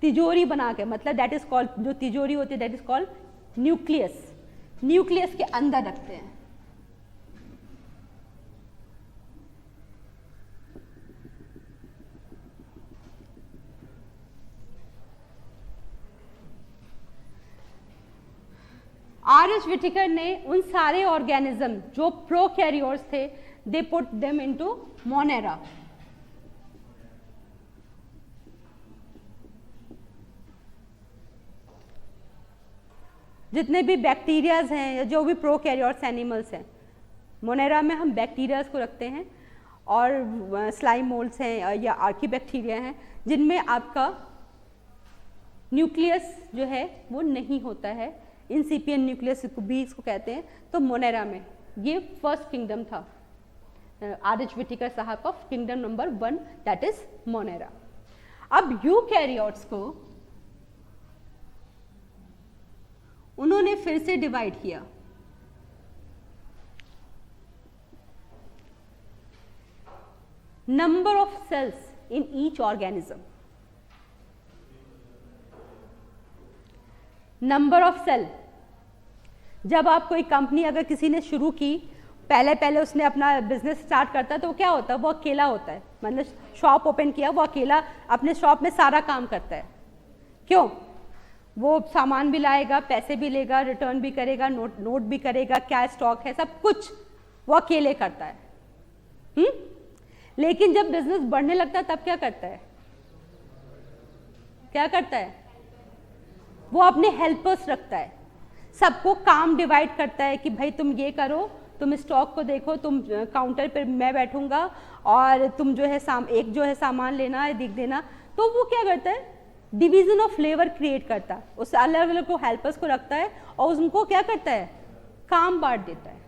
तिजोरी बना के, मतलब दैट इज कॉल्ड, जो तिजोरी होती है that is called nucleus, nucleus के अंदर रखते हैं। R.H. R.H. Whittaker ने उन सारे ऑर्गेनिज्म जो प्रोकैरियोट्स थे, they put them into Monera. जितने भी बैक्टीरियाज हैं या जो भी प्रोकैरियोट्स एनिमल्स हैं, मोनेरा में हम बैक्टीरियाज को रखते हैं, और स्लाइम मोल्ड्स हैं या आर्कीबैक्टीरिया हैं जिनमें आपका न्यूक्लियस जो है वो नहीं होता है, इंसिपिएंट न्यूक्लियस भी इसको कहते हैं। तो मोनेरा में ये फर्स्ट किंगडम था R.H. Whittaker साहब का, kingdom number 1, that is Monera. अब यूकैरियोट्स को उन्होंने फिर से डिवाइड किया। Number of cells in each organism, number of cell. जब आप कोई कंपनी अगर किसी ने शुरू की, पहले उसने अपना बिजनेस स्टार्ट करता है तो क्या होता है, वो अकेला होता है। मतलब शॉप ओपन किया, वो अकेला अपने शॉप में सारा काम करता है। क्यों? वो सामान भी लाएगा, पैसे भी लेगा, रिटर्न भी करेगा, नोट भी करेगा, क्या स्टॉक है, सब कुछ वो अकेले करता है। लेकिन जब बिजनेस बढ़ने लगता है तब क्या करता है, क्या करता है? वो अपने हेल्पर्स रखता है, सबको काम डिवाइड करता है कि भाई तुम ये करो, तुम स्टॉक को देखो, तुम काउंटर पर मैं बैठूंगा, और तुम जो है एक जो है सामान लेना है, दिख देना। तो वो क्या करता है, डिवीजन ऑफ लेबर क्रिएट करता है, उस अलग अलग को हेल्पर्स को रखता है और उनको क्या करता है, काम बांट देता है।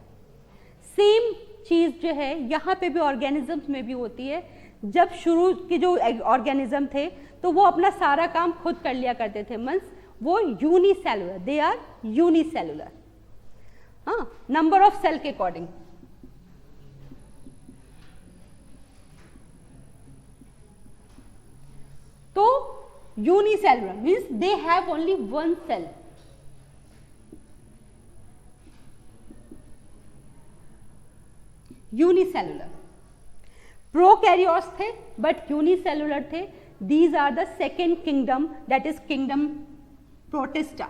सेम चीज जो है यहाँ पे भी ऑर्गेनिजम्स में भी होती है। जब शुरू के जो ऑर्गेनिज्म थे तो वो अपना सारा काम खुद कर लिया करते थे, मींस वो यूनिसेलुलर, दे आर यूनिसेलुलर। हाँ, नंबर ऑफ सेल के अकॉर्डिंग। तो unicellular means they have only one cell. Unicellular. Prokaryotes थे बट यूनिसेलुलर थे। These are the second kingdom, that is kingdom Protista.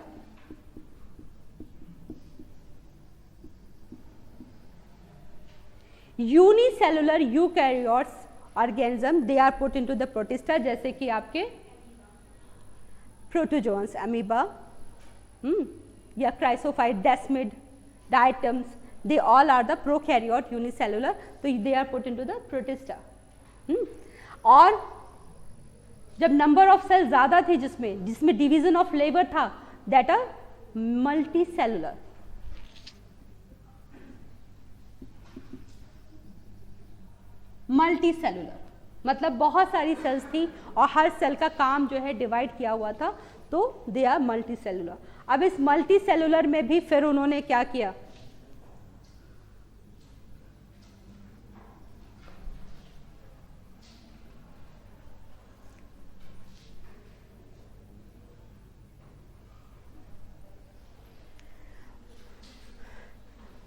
Unicellular eukaryotes organism, they are put into the Protista, जैसे कि आपके protozoans, amoeba या chrysophyte, desmid, diatoms, they all are the prokaryote unicellular, so they are put into the protista। और जब number of cell ज्यादा थे जिसमें division of labour था, दैट आर मल्टीसेलुलर। मल्टीसेलुलर मतलब बहुत सारी सेल्स थी और हर सेल का काम जो है डिवाइड किया हुआ था, तो दे आर मल्टीसेलुलर। अब इस मल्टीसेलुलर में भी फिर उन्होंने क्या किया,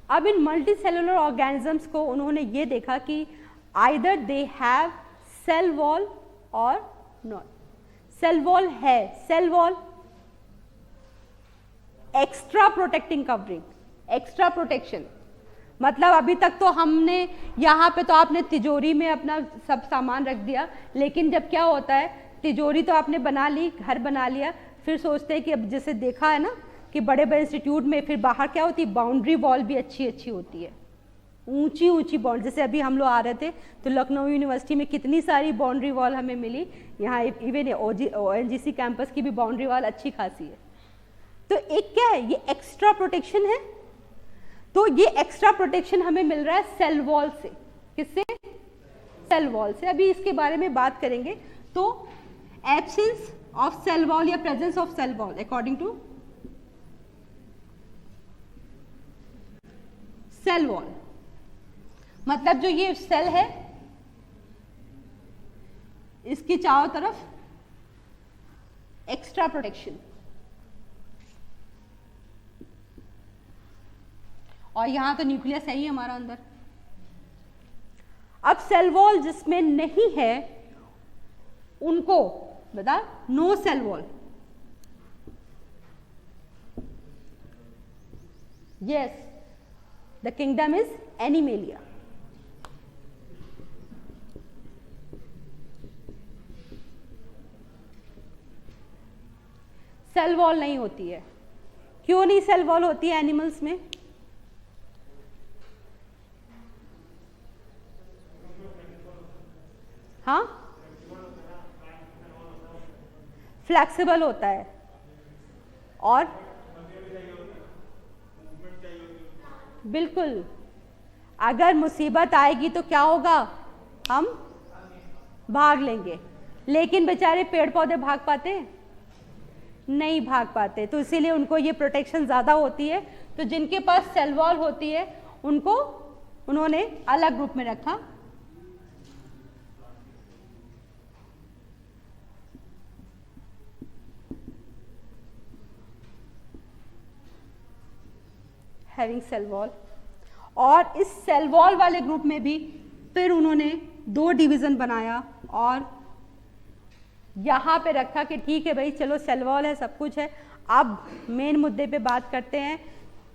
अब इन मल्टीसेलुलर ऑर्गेनिजम्स को उन्होंने ये देखा कि either they have cell wall और नॉट। सेल वॉल है, cell wall extra protecting covering, extra protection. मतलब अभी तक तो हमने यहाँ पे तो आपने तिजोरी में अपना सब सामान रख दिया, लेकिन जब क्या होता है, तिजोरी तो आपने बना ली, घर बना लिया, फिर सोचते हैं कि अब जैसे देखा है ना कि बड़े बड़े इंस्टीट्यूट में फिर बाहर क्या होती है, बाउंड्री वॉल भी अच्छी अच्छी होती है, ऊंची ऊंची बाउंड्री। जैसे अभी हम लोग आ रहे थे तो लखनऊ यूनिवर्सिटी में कितनी सारी बाउंड्री वॉल हमें मिली, यहाँ इवन ONGC कैंपस की भी बाउंड्री वॉल अच्छी खासी है। तो एक क्या है, ये एक्स्ट्रा प्रोटेक्शन है। तो ये एक्स्ट्रा प्रोटेक्शन हमें मिल रहा है सेल वॉल से। किससे? सेल वॉल से। अभी इसके बारे में बात करेंगे। तो एब्सेंस ऑफ सेल वॉल या presence of cell wall according to cell wall, मतलब जो ये सेल है इसके चारों तरफ एक्स्ट्रा प्रोटेक्शन, और यहां तो न्यूक्लियस है ही हमारा अंदर। अब सेल वॉल जिसमें नहीं है उनको बता, no cell wall. Yes, the kingdom is Animalia. Cell wall नहीं होती है. क्यों नहीं सेल वॉल होती है एनिमल्स में? हाँ, फ्लेक्सिबल होता है. और बिल्कुल, अगर मुसीबत आएगी तो क्या होगा? हम भाग लेंगे. लेकिन बेचारे पेड़ पौधे भाग पाते हैं? नहीं भाग पाते. तो इसीलिए उनको ये प्रोटेक्शन ज़्यादा होती है. तो जिनके पास सेल वॉल होती है उनको उन्होंने अलग ग्रुप में रखा. Having cell wall. और इस सेल वॉल वाले ग्रुप में भी फिर उन्होंने 2 डिवीजन बनाया और यहाँ पे रखा कि ठीक है भाई, चलो सेल वॉल है, सब कुछ है. अब मेन मुद्दे पे बात करते हैं,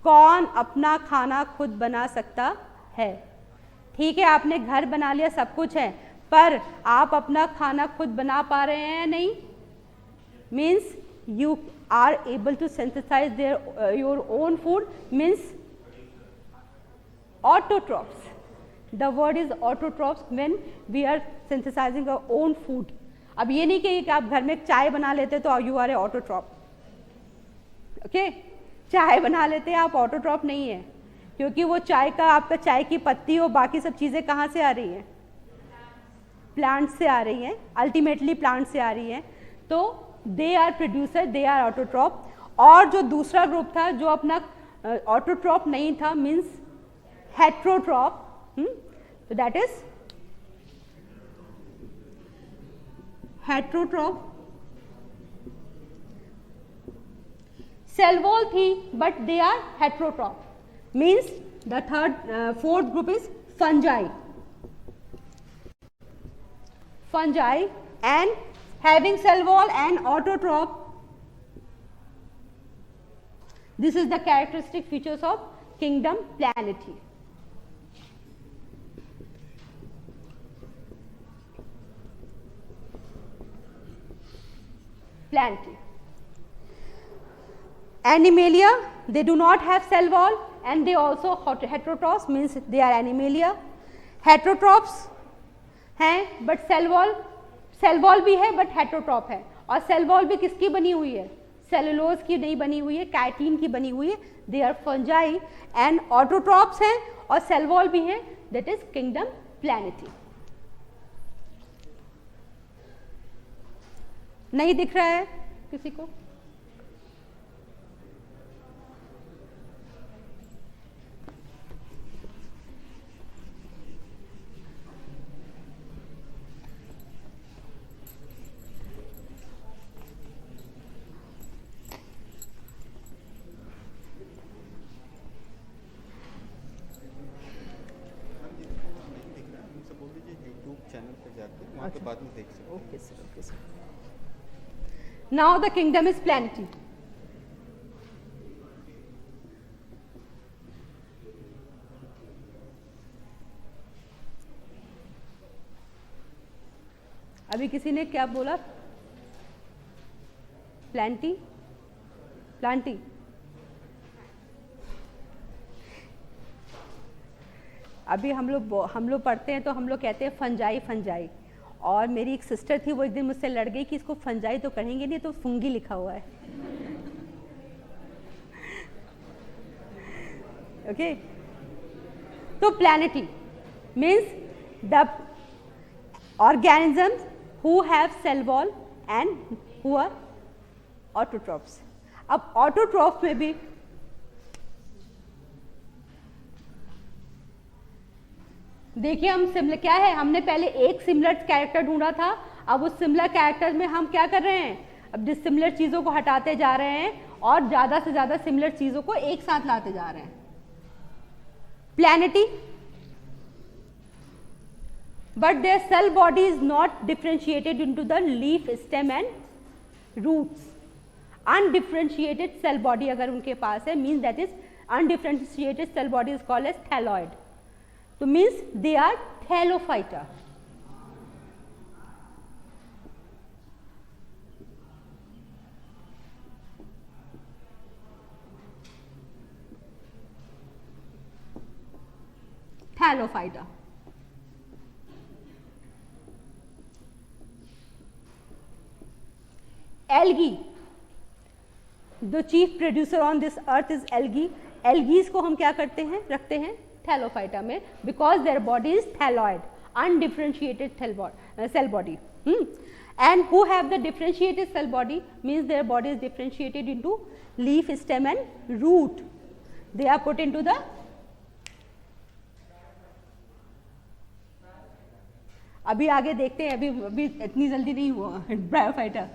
कौन अपना खाना खुद बना सकता है. ठीक है, आपने घर बना लिया, सब कुछ है, पर आप अपना खाना खुद बना पा रहे हैं? नहीं. Means you are able to synthesize your own food, means autotrophs. The word is autotrophs when we are synthesizing our own food. अब ये नहीं कि आप घर में चाय बना लेते तो you are a autotroph. Okay, चाय बना लेते हैं आप, ऑटोट्रॉप नहीं है, क्योंकि वो चाय का, आपका चाय की पत्ती और बाकी सब चीज़ें कहाँ से आ रही हैं? प्लांट से आ रही हैं, अल्टीमेटली प्लांट से आ रही हैं. तो they are producer, they are autotroph. और जो दूसरा ग्रुप था जो अपना ऑटोट्रॉप नहीं था, मीन्स हेट्रोट्रॉप. तो that is heterotroph. Cell wall थी but they are heterotroph. Means the fourth group is fungi. Fungi and having cell wall and autotroph. This is the characteristic features of kingdom Plantae. Plantae. Animalia, they do not have cell wall and they also heterotrophs, means they are Animalia. Heterotrophs हैं but cell wall भी है but heterotroph है. और cell wall भी किसकी बनी हुई है? सेलुलोज की नहीं बनी हुई है, काइटिन की बनी हुई है. They are fungi and autotrophs हैं और सेल वॉल भी है. That is kingdom plantae. नहीं दिख रहा है किसी को? बाद में देख सकते हैं. Okay sir, okay sir. Now the kingdom is plantae. अभी किसी ने क्या बोला? Plantae, plantae. अभी हम लोग पढ़ते हैं तो हम लोग कहते हैं फंजाई फंजाई. और मेरी एक सिस्टर थी, वो एक दिन मुझसे लड़ गई कि इसको फंजाई तो कहेंगे नहीं, तो फुंगी लिखा हुआ है. ओके, तो plantae means the organisms who have cell wall and who are autotrophs. अब autotroph में भी देखिए, हम सिमिलर क्या है, हमने पहले एक सिमिलर कैरेक्टर ढूंढा था. अब उस सिमिलर कैरेक्टर में हम क्या कर रहे हैं? अब डिसिमिलर चीजों को हटाते जा रहे हैं और ज्यादा से ज्यादा सिमिलर चीजों को एक साथ लाते जा रहे हैं. प्लैनेटी, but their cell body is not differentiated into the leaf, stem and roots. Undifferentiated cell body अगर उनके पास है, means that is undifferentiated cell body is called as thalloid. So means they are thallophyta. Thallophyta. Algae. The chief producer on this earth is algae. Algae को हम क्या करते हैं, रखते हैं थैलोफाइटा में, because their body is thalloid, undifferentiated cell body. And who have the differentiated cell body means their body is differentiated into leaf, stem and root. They are put into the, अभी आगे देखते हैं, अभी इतनी जल्दी नहीं हुआ Bryophyta.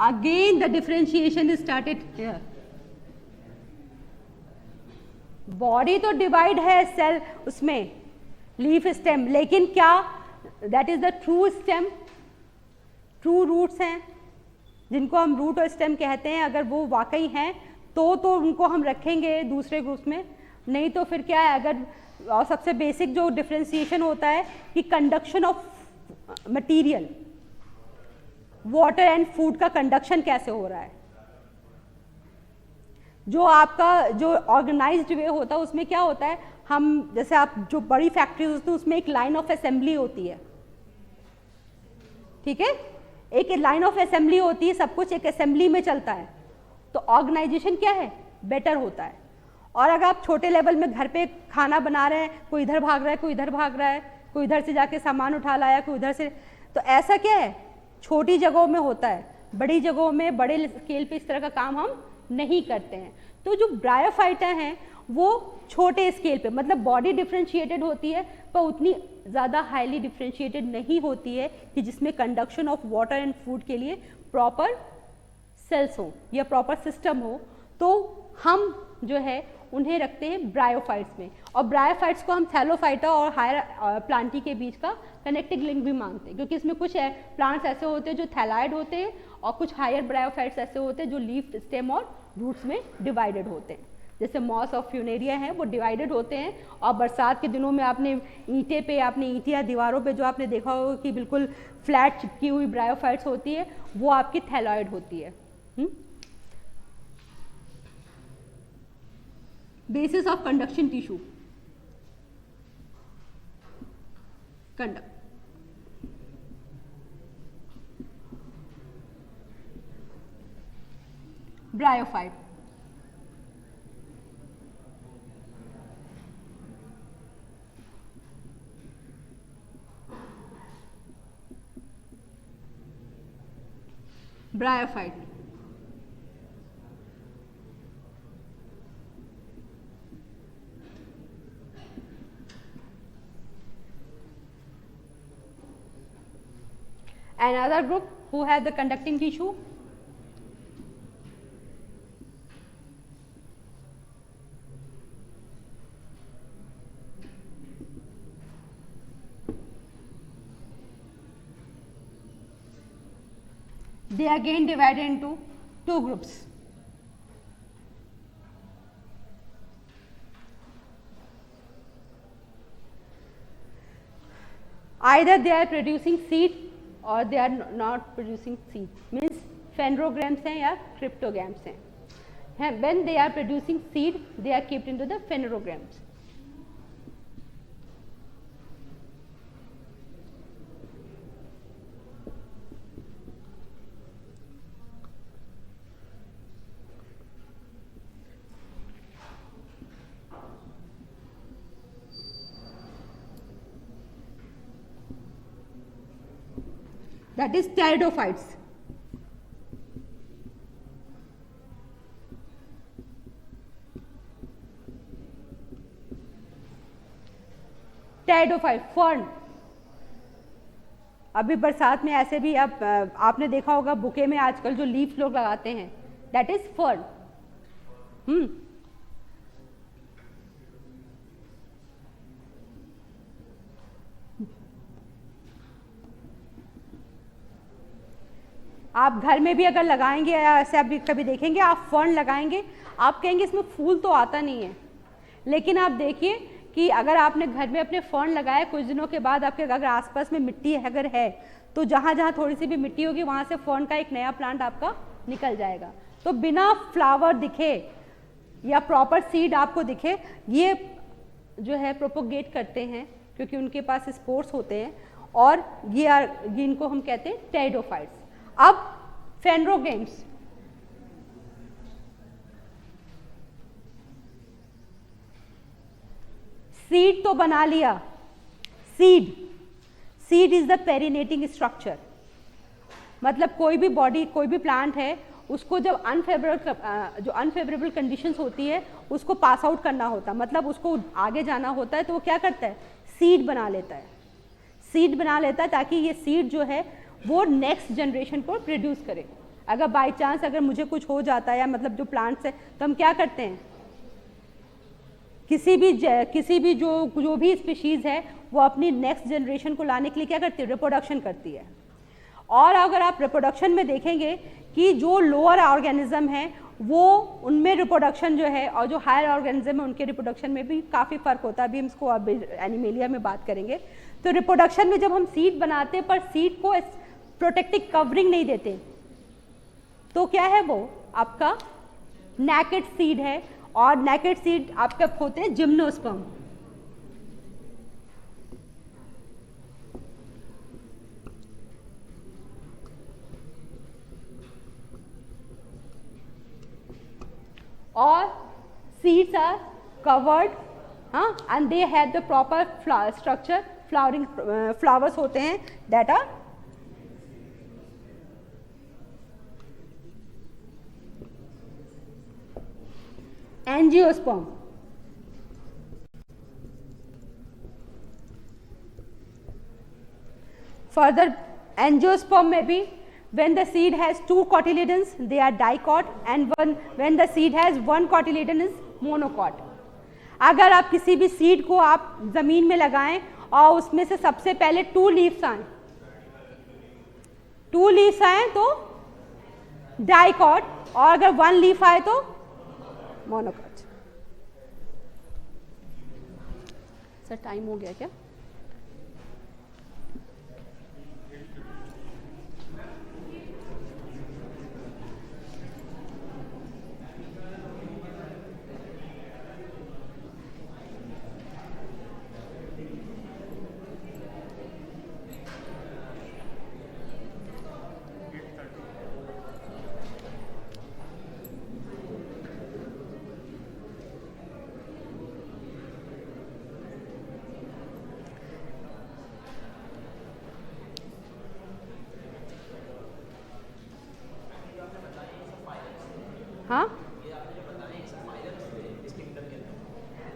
Again the differentiation is started here. Body तो डिवाइड है सेल उसमें लीफ स्टेम, लेकिन क्या that is the true stem, true roots हैं जिनको हम रूट और स्टेम कहते हैं, अगर वो वाकई हैं तो उनको हम रखेंगे दूसरे ग्रुप्स में, नहीं तो फिर क्या है. अगर और सबसे बेसिक जो डिफरेंशिएशन होता है कि conduction of material, water and food का कंडक्शन कैसे हो रहा है. जो आपका जो ऑर्गेनाइज्ड वे होता है उसमें क्या होता है, हम जैसे आप जो बड़ी फैक्ट्रीज होती है उसमें एक लाइन ऑफ असेंबली होती है, ठीक है, एक लाइन ऑफ असेंबली होती है, सब कुछ एक असेंबली में चलता है, तो ऑर्गेनाइजेशन क्या है, बेटर होता है. और अगर आप छोटे लेवल में घर पे खाना बना रहे हैं, कोई इधर भाग रहा है, कोई इधर भाग रहा है, कोई इधर से जाके सामान उठा लाया, कोई उधर से, तो ऐसा क्या है छोटी जगहों में होता है, बड़ी जगहों में बड़े स्केल पे इस तरह का काम हम नहीं करते हैं. तो जो ब्रायोफाइटा हैं वो छोटे स्केल पे, मतलब बॉडी डिफरेंशिएटेड होती है पर उतनी ज़्यादा हाईली डिफरेंशिएटेड नहीं होती है कि जिसमें conduction of water and food के लिए प्रॉपर सेल्स हो या प्रॉपर सिस्टम हो. तो हम जो है उन्हें रखते हैं ब्रायोफाइट्स में, और ब्रायोफाइट्स को हम थैलोफाइटा और हायर प्लांटी के बीच का कनेक्टिंग लिंक भी मानते हैं, क्योंकि इसमें कुछ प्लांट्स ऐसे होते हैं जो थैलाइड होते हैं और कुछ हायर ब्रायोफाइट्स ऐसे होते हैं जो लीफ, स्टेम और रूट्स में डिवाइडेड होते हैं. जैसे मॉस और फ्यूनेरिया हैं वो डिवाइडेड होते हैं, और बरसात के दिनों में आपने ईंटे पे, आपने ईंटिया दीवारों पे जो आपने देखा होगा कि बिल्कुल फ्लैट चिपकी हुई ब्रायोफाइट्स होती है, वो आपकी थैलॉइड होती है. Basis of conduction tissue. Conduct. Bryophyte. Bryophyte. Another group who have the conducting tissue, they are again divided into two groups. Either they are producing seed और they are not producing seed, means phanerograms हैं या cryptograms हैं. When they are producing seed they are keeped into the phanerograms. That is pteridophytes. Pteridophyte, fern. अभी बरसात में ऐसे भी आपने देखा होगा बुके में आजकल जो लीफ लोग लगाते हैं, that is fern. आप घर में भी अगर लगाएंगे या ऐसे आप भी कभी देखेंगे, आप फर्न लगाएंगे, आप कहेंगे इसमें फूल तो आता नहीं है, लेकिन आप देखिए कि अगर आपने घर में अपने फर्न लगाया, कुछ दिनों के बाद आपके अगर आसपास में मिट्टी अगर है तो जहाँ जहाँ थोड़ी सी भी मिट्टी होगी वहाँ से फर्न का एक नया प्लांट आपका निकल जाएगा। तो बिना फ्लावर दिखे या प्रॉपर सीड आपको दिखे, ये जो है प्रोपोगेट करते हैं क्योंकि उनके पास स्पोर्स होते हैं, और ये इनको हम कहते हैं टेरिडोफाइट्स। अब फेनरोगेम्स, सीड तो बना लिया, सीड इज द पेरिनेटिंग स्ट्रक्चर, मतलब कोई भी बॉडी, कोई भी प्लांट है, उसको जब अनफेवरेबल कंडीशंस होती है उसको पास आउट करना होता है, मतलब उसको आगे जाना होता है, तो वो क्या करता है, सीड बना लेता है, सीड बना लेता है ताकि ये सीड जो है वो नेक्स्ट जनरेशन को प्रोड्यूस करे। अगर बाय चांस अगर मुझे कुछ हो जाता है, या मतलब जो प्लांट्स है, तो हम क्या करते हैं, किसी भी जो भी स्पीशीज है वो अपनी नेक्स्ट जनरेशन को लाने के लिए क्या करती है, रिप्रोडक्शन करती है। और अगर आप रिप्रोडक्शन में देखेंगे कि जो लोअर ऑर्गेनिज्म है वो उनमें रिप्रोडक्शन जो है, और जो हायर ऑर्गेनिज्म है उनके रिप्रोडक्शन में भी काफ़ी फ़र्क होता है। अभी हम इसको अब एनिमेलिया में बात करेंगे। तो रिप्रोडक्शन में जब हम सीड बनाते हैं पर सीड को प्रोटेक्टिव कवरिंग नहीं देते, तो क्या है, वो आपका नेकेड सीड है, और नेकेड सीड आपके होते हैं जिम्नोस्पर्म। और seeds are covered, and they have the proper structure, flowering flowers होते हैं that are angiosperm। further angiosperm में भी when the seed has 2 cotyledons they are dicot, and when the seed has 1 cotyledon is monocot। अगर आप किसी भी seed को आप जमीन में लगाएं और उसमें से सबसे पहले 2 लीव्स आए तो डाइकॉट, और अगर 1 लीफ आए तो मोनोकॉट। सर टाइम हो गया क्या?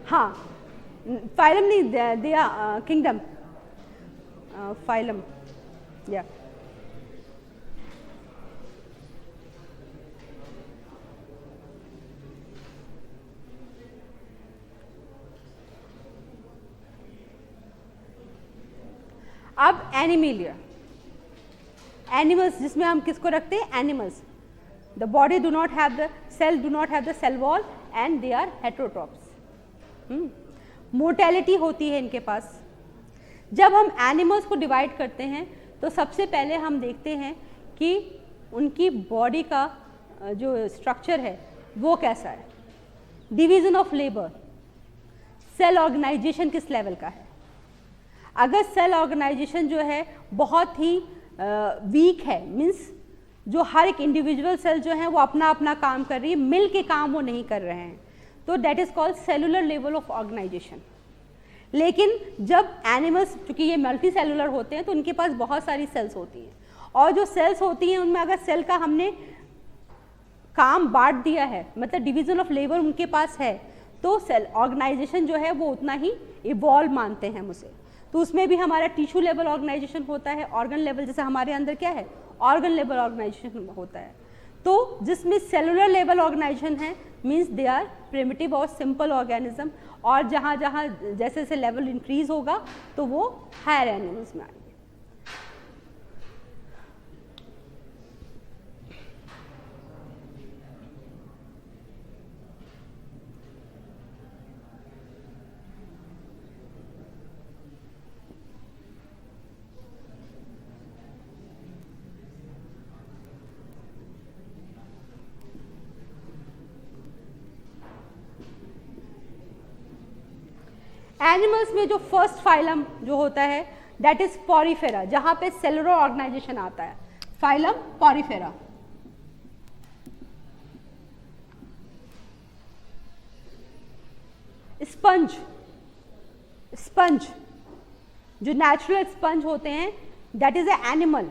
हाँ, फाइलम नहीं दिया, किंगडम, फाइलम, या अब एनिमेलिया, एनिमल्स जिसमें हम किसको रखते हैं, animals. The body do not have the cell wall and they are heterotrophs. Mortality होती है इनके पास। जब हम एनिमल्स को डिवाइड करते हैं तो सबसे पहले हम देखते हैं कि उनकी बॉडी का जो स्ट्रक्चर है वो कैसा है, division of labour, cell organisation किस लेवल का है। अगर सेल ऑर्गेनाइजेशन जो है बहुत ही वीक है, मीन्स जो हर एक इंडिविजुअल सेल जो है वो अपना अपना काम कर रही है, मिल के काम वो नहीं कर रहे हैं, तो that is called cellular level of organisation. लेकिन जब एनिमल्स, क्योंकि ये मल्टी सेलुलर होते हैं, तो उनके पास बहुत सारी सेल्स होती हैं, और जो सेल्स होती हैं उनमें अगर सेल का हमने काम बांट दिया है, मतलब डिवीजन ऑफ लेबर उनके पास है, तो सेल ऑर्गेनाइजेशन जो है वो उतना ही इवॉल्व मानते हैं उसे। तो उसमें भी हमारा टिश्यू लेवल ऑर्गेनाइजेशन होता है, ऑर्गन लेवल, जैसे हमारे अंदर क्या है, ऑर्गन लेवल ऑर्गेनाइजेशन होता है। तो जिसमें सेलुलर लेवल ऑर्गेनाइजेशन है, मीन्स दे आर प्रिमिटिव और सिंपल ऑर्गेनिज्म, और जहाँ जहाँ जैसे जैसे लेवल इंक्रीज होगा तो वो हायर एनिमल्स में आएंगे। एनिमल्स में जो फर्स्ट फाइलम जो होता है दैट इज पॉरीफेरा, जहां पे सेलुलर ऑर्गेनाइजेशन आता है, फाइलम पॉरीफेरा। स्पंज, स्पंज जो नेचुरल स्पंज होते हैं that is a animal,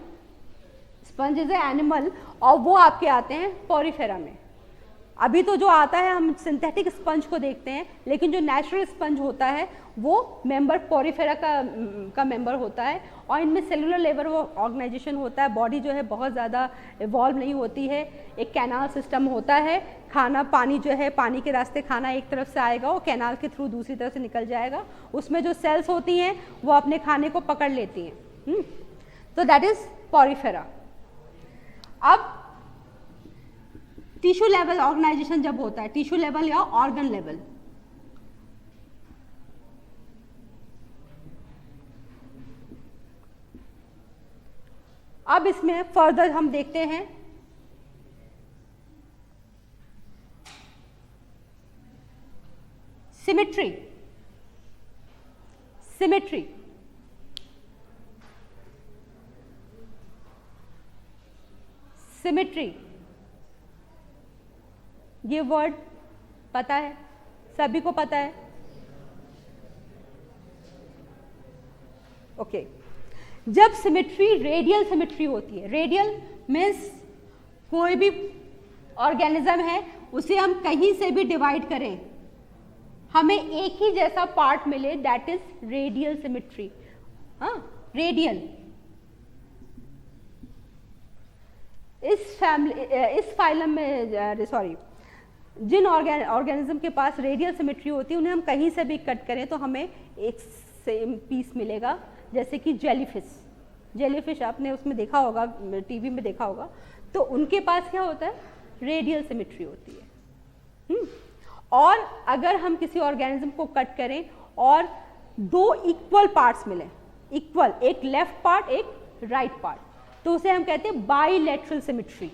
sponge is a animal, और वो आपके आते हैं पॉरीफेरा में। अभी तो जो आता है हम सिंथेटिक स्पंज को देखते हैं, लेकिन जो नेचुरल स्पंज होता है वो मेंबर पॉरीफेरा का मेंबर होता है, और इनमें सेलुलर लेवल ऑर्गेनाइजेशन होता है। बॉडी जो है बहुत ज़्यादा इवॉल्व नहीं होती है, एक कैनाल सिस्टम होता है, खाना पानी जो है पानी के रास्ते खाना एक तरफ से आएगा, वो कैनाल के थ्रू दूसरी तरफ से निकल जाएगा, उसमें जो सेल्स होती हैं वो अपने खाने को पकड़ लेती हैं। तो दैट इज पॉरीफेरा। अब टिश्यू लेवल ऑर्गेनाइजेशन जब होता है, टिश्यू लेवल या ऑर्गन लेवल, अब इसमें फर्दर हम देखते हैं सिमेट्री। सिमेट्री सिमेट्री ये वर्ड पता है, सभी को पता है? ओके। जब सिमेट्री रेडियल सिमेट्री होती है, रेडियल मीन्स कोई भी ऑर्गेनिज्म है उसे हम कहीं से भी डिवाइड करें हमें एक ही जैसा पार्ट मिले, दैट इज रेडियल सिमेट्री। हाँ, रेडियल। इस फाइलम में सॉरी, जिन ऑर्गेनिज्म के पास रेडियल सिमेट्री होती है उन्हें हम कहीं से भी कट करें तो हमें एक सेम पीस मिलेगा, जैसे कि जेलीफिश। जेलीफिश आपने उसमें देखा होगा, टीवी में देखा होगा, तो उनके पास क्या होता है, रेडियल सिमेट्री होती है। और अगर हम किसी ऑर्गेनिज्म को कट करें और दो इक्वल पार्ट्स मिले, इक्वल, एक लेफ्ट पार्ट एक राइट पार्ट, तो उसे हम कहते हैं बाइलेटरल सिमेट्री।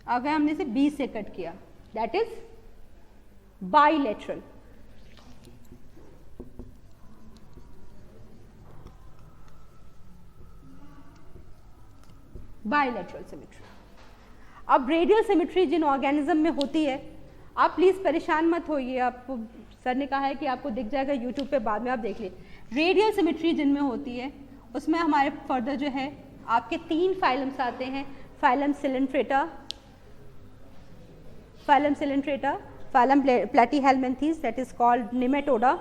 अगर हमने इसे बीच से कट किया that is bilateral. Bilateral symmetry. अब रेडियल सिमेट्री जिन ऑर्गेनिज्म में होती है, आप प्लीज परेशान मत होइए, आपको सर ने कहा है कि आपको दिख जाएगा यूट्यूब पे, बाद में आप देख लीजिए। रेडियल सिमेट्री जिनमें होती है उसमें हमारे फर्दर जो है आपके तीन फाइलम्स आते हैं, phylum coelenterata, phylum coelenterata, phylum platyhelminthes that is called nematoda,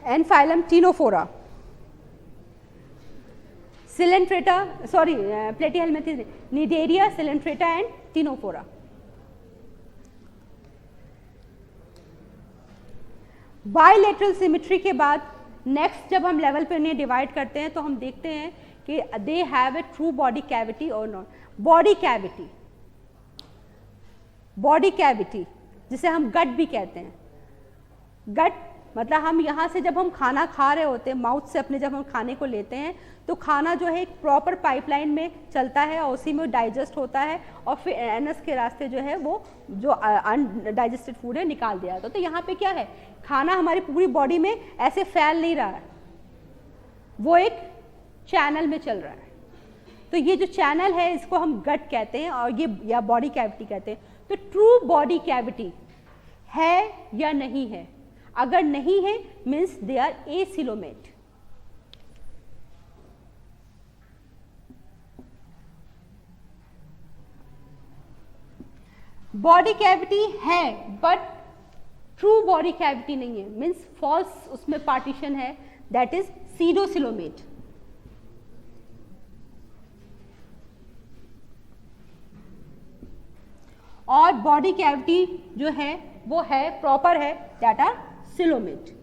and phylum Ctenophora. Coelenterata, sorry, platyhelminthes, Cnidaria, Coelenterata and Ctenophora. Bilateral symmetry के बाद नेक्स्ट जब हम लेवल पे उन्हें डिवाइड करते हैं तो हम देखते हैं कि they have a true body cavity और not. Body cavity, body cavity जिसे हम गट भी कहते हैं। गट मतलब हम यहाँ से जब हम खाना खा रहे होते हैं, माउथ से अपने जब हम खाने को लेते हैं तो खाना जो है एक प्रॉपर पाइपलाइन में चलता है और उसी में डाइजेस्ट होता है और फिर एनस के रास्ते जो है वो जो अनडाइजेस्टेड फूड है निकाल दिया जाता है। तो यहाँ पे क्या है, खाना हमारी पूरी बॉडी में ऐसे फैल नहीं रहा है, वो एक चैनल में चल रहा है। तो ये जो चैनल है इसको हम गट कहते हैं और ये या बॉडी कैविटी कहते हैं। तो ट्रू बॉडी कैविटी है या नहीं है? अगर नहीं है means they are acoelomate. Body cavity है बट ट्रू बॉडी कैविटी नहीं है, मीन्स फॉल्स उसमें पार्टीशन है, दैट इज सीडोसिलोमेट। और बॉडी कैविटी जो है वो है प्रॉपर है, दैट आर सिलोमेट।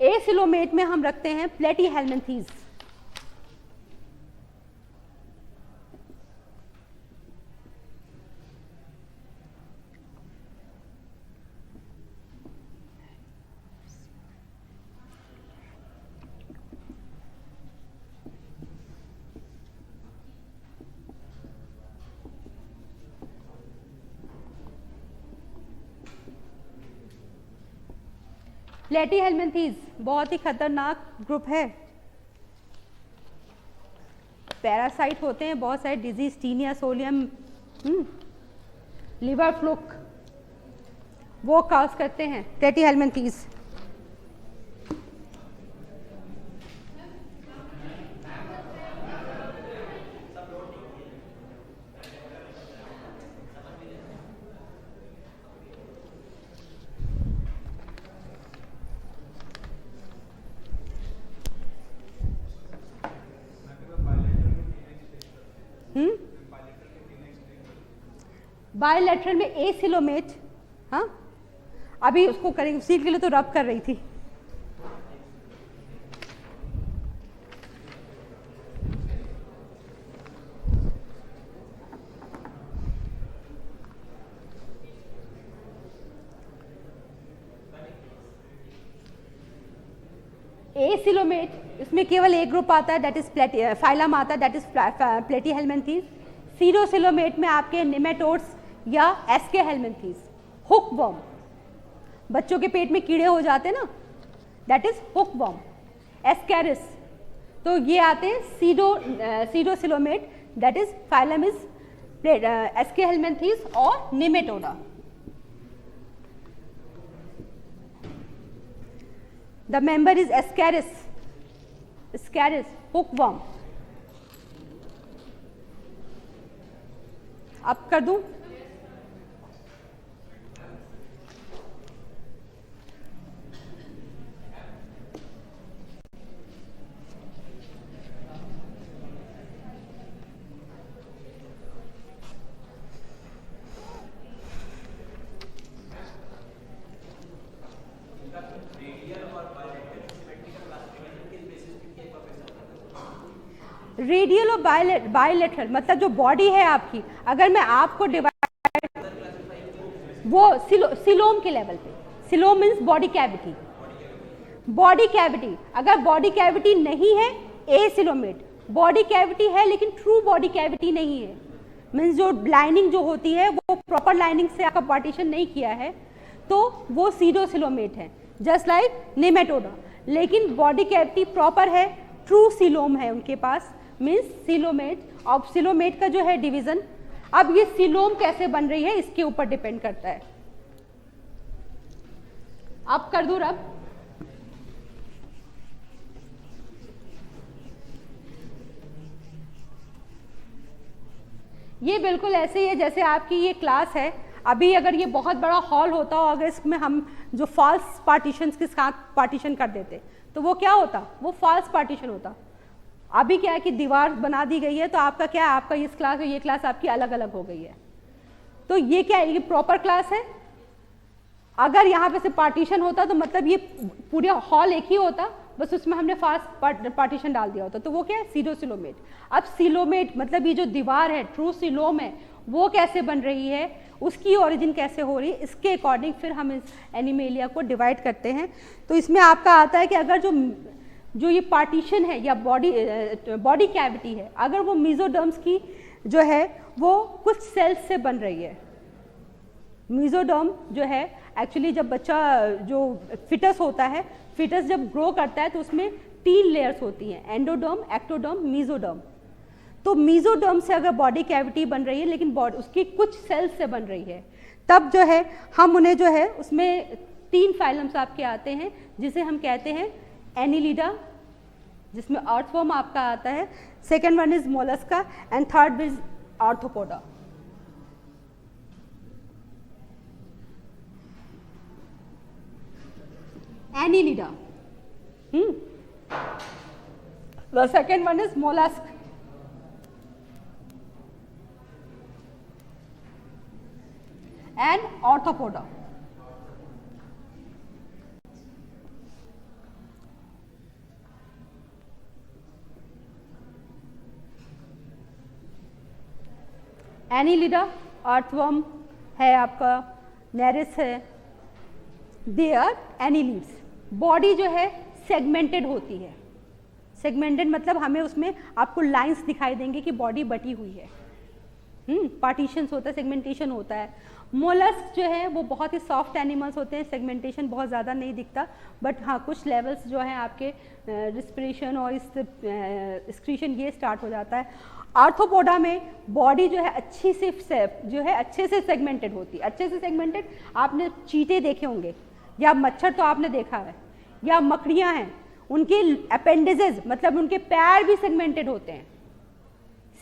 एसिलोमेट में हम रखते हैं प्लेटीहेलमिन्थीज। प्लेटीहेल्मिन्थीज बहुत ही खतरनाक ग्रुप है, पैरासाइट होते हैं बहुत सारे disease, Taenia solium, liver fluke, वो काज करते हैं प्लेटीहेल्मिन्थीज। बायोलेटरल में एसिलोमेट, हाँ अभी उसको करेंगे, उसी के लिए तो रब कर रही थी। एसिलोमेट इसमें केवल एक ग्रुप आता है, दैट इज फाइलम आता है, दैट इज प्लेटीहेल्मिन्थीज। सीरोसिलोमेट में आपके निमेटोड्स या एस्केहेल्मिन्थीज, हुकवर्म, बच्चों के पेट में कीड़े हो जाते हैं ना, दैट इज हुकवर्म। एस्कैरिस, तो ये आते हैं pseudocoelomate, that is phylum is aschelminthes और nematoda. The member is ascaris, hookworm. अब कर दूं, रेडियल और बायलेटरल मतलब जो बॉडी है आपकी, अगर मैं आपको डिवाइड, वो सिलोम के लेवल पे, coelom means body cavity, body cavity, अगर बॉडी कैविटी नहीं है एसिलोमेट, बॉडी कैविटी है लेकिन ट्रू बॉडी कैविटी नहीं है, मीन्स जो लाइनिंग जो होती है वो प्रॉपर लाइनिंग से आपका पार्टीशन नहीं किया है, तो वो सीडोसिलोमेट है, जस्ट लाइक नेमेटोडा। लेकिन बॉडी कैविटी प्रॉपर है, ट्रू सिलोम है उनके पास, मीन्स सिलोमेट। और सिलोमेट का जो है डिवीजन, अब ये सिलोम कैसे बन रही है इसके ऊपर डिपेंड करता है। अब कर दूं रब, ये बिल्कुल ऐसे ही है जैसे आपकी ये क्लास है। अभी अगर ये बहुत बड़ा हॉल होता हो, अगर इसमें हम जो फॉल्स पार्टीशंस के साथ पार्टीशन कर देते तो वो क्या होता, वो फॉल्स पार्टीशन होता। अभी क्या है कि दीवार बना दी गई है, तो आपका क्या है, आपका इस क्लास और ये क्लास आपकी अलग अलग हो गई है, तो ये क्या है, ये प्रॉपर क्लास है। अगर यहाँ पे से पार्टीशन होता तो मतलब ये पूरा हॉल एक ही होता, बस उसमें हमने फास्ट पार्टीशन डाल दिया होता, तो वो क्या है, सीडोसिलोमेट। अब सिलोमेट मतलब ये जो दीवार है, ट्रू सिलोम है, वो कैसे बन रही है, उसकी ओरिजिन कैसे हो रही है, इसके अकॉर्डिंग फिर हम इस एनिमेलिया को डिवाइड करते हैं। तो इसमें आपका आता है कि अगर जो ये पार्टीशन है या बॉडी कैविटी है, अगर वो मेसोडर्म्स की जो है वो कुछ सेल्स से बन रही है। मेसोडर्म जो है एक्चुअली जब बच्चा जो फिटस होता है, फिटस जब ग्रो करता है तो उसमें 3 लेयर्स होती हैं, एंडोडर्म, एक्टोडर्म, मेसोडर्म। तो मेसोडर्म से अगर बॉडी कैविटी बन रही है लेकिन उसकी कुछ सेल्स से बन रही है, तब जो है हम उन्हें जो है उसमें 3 फाइलम्स आपके आते हैं, जिसे हम कहते हैं एनिलिडा, जिसमें अर्थवर्म आपका आता है, second one is Mollusca and third is arthropoda. Annelida, the second one is mollusk and arthropoda. Annelida earthworm है आपका, नेरिस है, दे आर एनिलीड्स। बॉडी जो है सेगमेंटेड होती है, सेगमेंटेड मतलब हमें उसमें आपको लाइंस दिखाई देंगे कि बॉडी बटी हुई है। पार्टीशंस होता है, सेगमेंटेशन होता है। मोलस्क जो है वो बहुत ही सॉफ्ट एनिमल्स होते हैं, सेगमेंटेशन बहुत ज़्यादा नहीं दिखता, बट हाँ कुछ लेवल्स जो है आपके रिस्पिरेशन और इस एक्सक्रीशन ये स्टार्ट हो जाता है। आर्थ्रोपोडा में बॉडी जो है अच्छी से जो है अच्छे से सेगमेंटेड होती है। अच्छे से सेगमेंटेड आपने चींटे देखे होंगे, या मच्छर तो आपने देखा है, या मकड़ियाँ हैं, उनके अपेंडिजेस मतलब उनके पैर भी सेगमेंटेड होते हैं।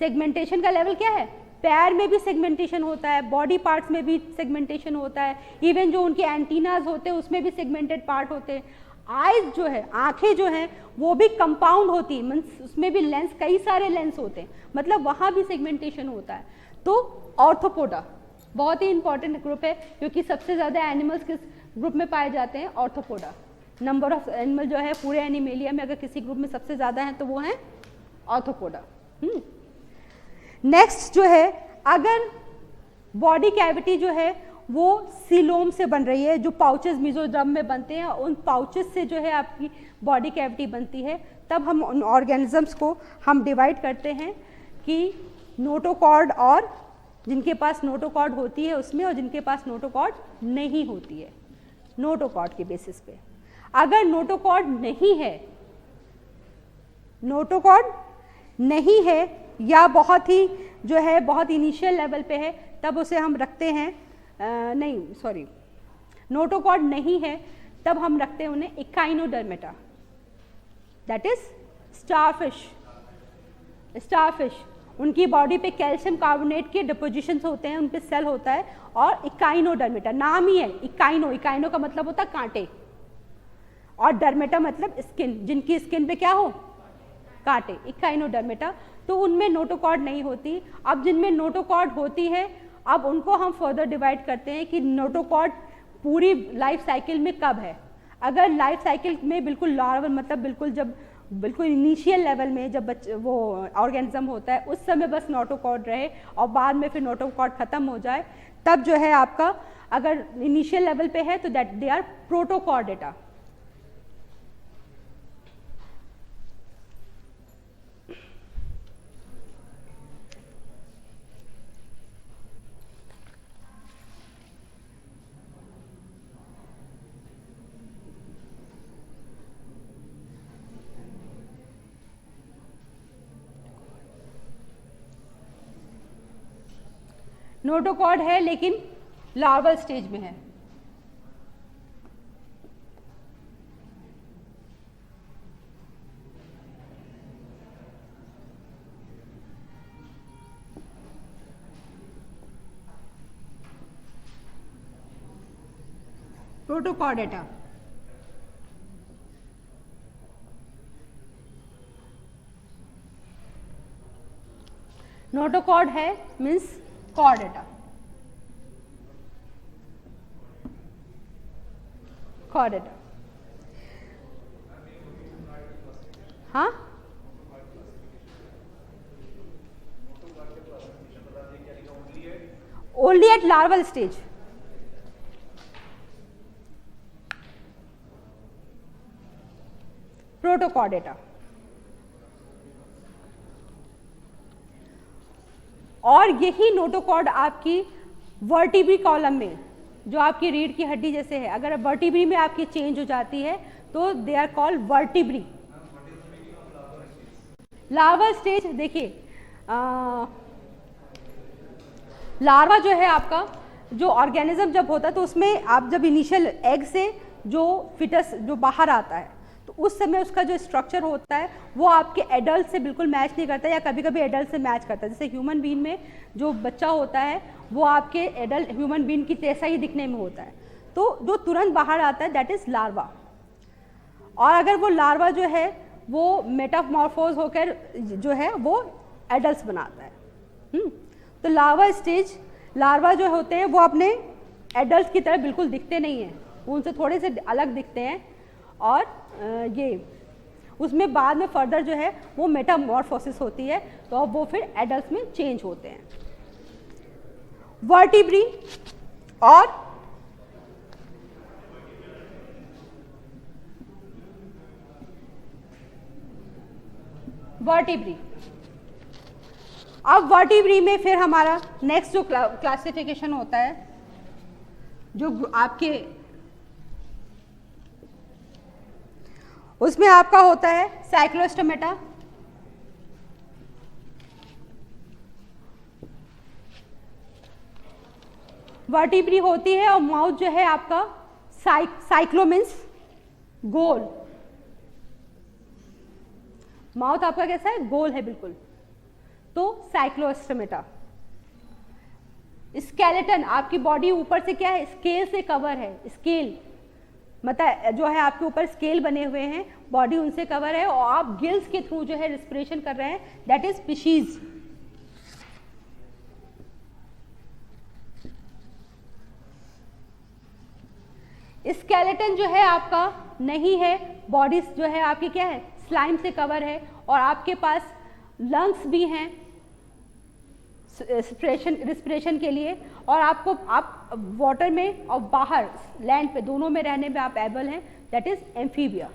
सेगमेंटेशन का लेवल क्या है, पैर में भी सेगमेंटेशन होता है, बॉडी पार्ट्स में भी सेगमेंटेशन होता है, इवन जो उनके एंटीनाज होते हैं उसमें भी सेगमेंटेड पार्ट होते हैं। आइज जो है, आंखें जो हैं वो भी कंपाउंड होती है, मीन्स उसमें भी लेंस, कई सारे लेंस होते हैं, मतलब वहाँ भी सेगमेंटेशन होता है। तो ऑर्थोपोडा बहुत ही इंपॉर्टेंट ग्रुप है, क्योंकि सबसे ज़्यादा एनिमल्स किस ग्रुप में पाए जाते हैं, ऑर्थोपोडा। नंबर ऑफ एनिमल जो है पूरे एनिमेलिया में अगर किसी ग्रुप में सबसे ज़्यादा हैं तो वो हैं ऑर्थोपोडा। नेक्स्ट जो है, अगर बॉडी कैविटी जो है वो सीलोम से बन रही है, जो पाउचेस मेसोडर्म में बनते हैं, उन पाउचेस से जो है आपकी बॉडी कैविटी बनती है, तब हम उन ऑर्गेनिजम्स को हम डिवाइड करते हैं कि नोटोकॉर्ड, और जिनके पास नोटोकॉर्ड होती है उसमें, और जिनके पास नोटोकॉर्ड नहीं होती है, नोटोकॉर्ड के बेसिस पे। अगर नोटोकॉर्ड नहीं है, नोटोकॉर्ड नहीं है या बहुत ही जो है बहुत इनिशियल लेवल पे है, तब उसे हम रखते हैं नोटोकॉर्ड नहीं है तब हम रखते हैं उन्हें Echinodermata, that is starfish. Starfish उनकी बॉडी पे कैल्शियम कार्बोनेट के डिपोजिशंस होते हैं, उन पे सेल होता है, और इकाइनोडर्मेटा नाम ही है, इकाइनो का मतलब होता है कांटे, और डर्मेटा मतलब स्किन, जिनकी स्किन पे क्या हो, कांटे, इकाइनोडर्मेटा। तो उनमें नोटोकॉर्ड नहीं होती। अब जिनमें नोटोकॉर्ड होती है, अब उनको हम फर्दर डिवाइड करते हैं कि नोटोकॉर्ड पूरी लाइफ साइकिल में कब है। अगर लाइफ साइकिल में बिल्कुल लार्वल मतलब बिल्कुल इनिशियल लेवल में जब वो ऑर्गेनिज्म होता है उस समय बस नोटोकॉर्ड रहे, और बाद में फिर नोटोकॉर्ड खत्म हो जाए, तब जो है आपका अगर इनिशियल लेवल पे है तो that they are Protochordata. Notochord है लेकिन लार्वल स्टेज में है। प्रोटोकॉर्डेटा नोटोकॉर्ड है मीन्स कॉर्डेटा, कॉर्डेटा। हाँ, only at larval stage. Protochordata. और यही नोटोकॉर्ड आपकी वर्टिब्री कॉलम में, जो आपकी रीढ़ की हड्डी जैसे है, अगर वर्टिब्री में आपकी चेंज हो जाती है तो they are called vertebrae. Larva stage देखिए, लार्वा जो है आपका, जो ऑर्गेनिज्म जब होता है तो उसमें आप जब इनिशियल एग से जो फिटस जो बाहर आता है तो उस समय उसका जो स्ट्रक्चर होता है वो आपके एडल्ट से बिल्कुल मैच नहीं करता, या कभी कभी एडल्ट से मैच करता है। जैसे ह्यूमन बीइंग में जो बच्चा होता है वो आपके एडल्ट ह्यूमन बीइंग की जैसा ही दिखने में होता है, तो जो तुरंत बाहर आता है दैट इज लार्वा। और अगर वो लार्वा जो है वो मेटामॉर्फोज होकर जो है वो एडल्ट बनाता है। तो लार्वा स्टेज, लार्वा जो होते हैं वो अपने एडल्ट की तरह बिल्कुल दिखते नहीं हैं, वो उनसे थोड़े से अलग दिखते हैं, और ये उसमें बाद में फर्दर जो है वो मेटामॉर्फोसिस होती है, तो अब वो फिर एडल्ट में चेंज होते हैं। वर्टिब्री और वर्टिब्री, अब वर्टिब्री में फिर हमारा नेक्स्ट जो क्लासिफिकेशन होता है, जो आपके उसमें आपका होता है साइक्लोस्टोमेटा, वर्टिब्री होती है, और माउथ जो है आपका साइक्लो मीन्स गोल, माउथ आपका कैसा है, गोल है बिल्कुल, तो साइक्लोस्टोमेटा। स्केलेटन, आपकी बॉडी ऊपर से क्या है, स्केल से कवर है, स्केल मतलब जो है आपके ऊपर स्केल बने हुए हैं, बॉडी उनसे कवर है, और आप गिल्स के थ्रू जो है रिस्पिरेशन कर रहे हैं, दैट इज स्पीशीज। स्केलेटन जो है आपका नहीं है, बॉडी जो है आपकी क्या है, स्लाइम से कवर है, और आपके पास लंग्स भी हैं रिस्पिरेशन के लिए, और आपको आप वाटर में और बाहर लैंड पे दोनों में रहने में आप एबल हैं, that is amphibia.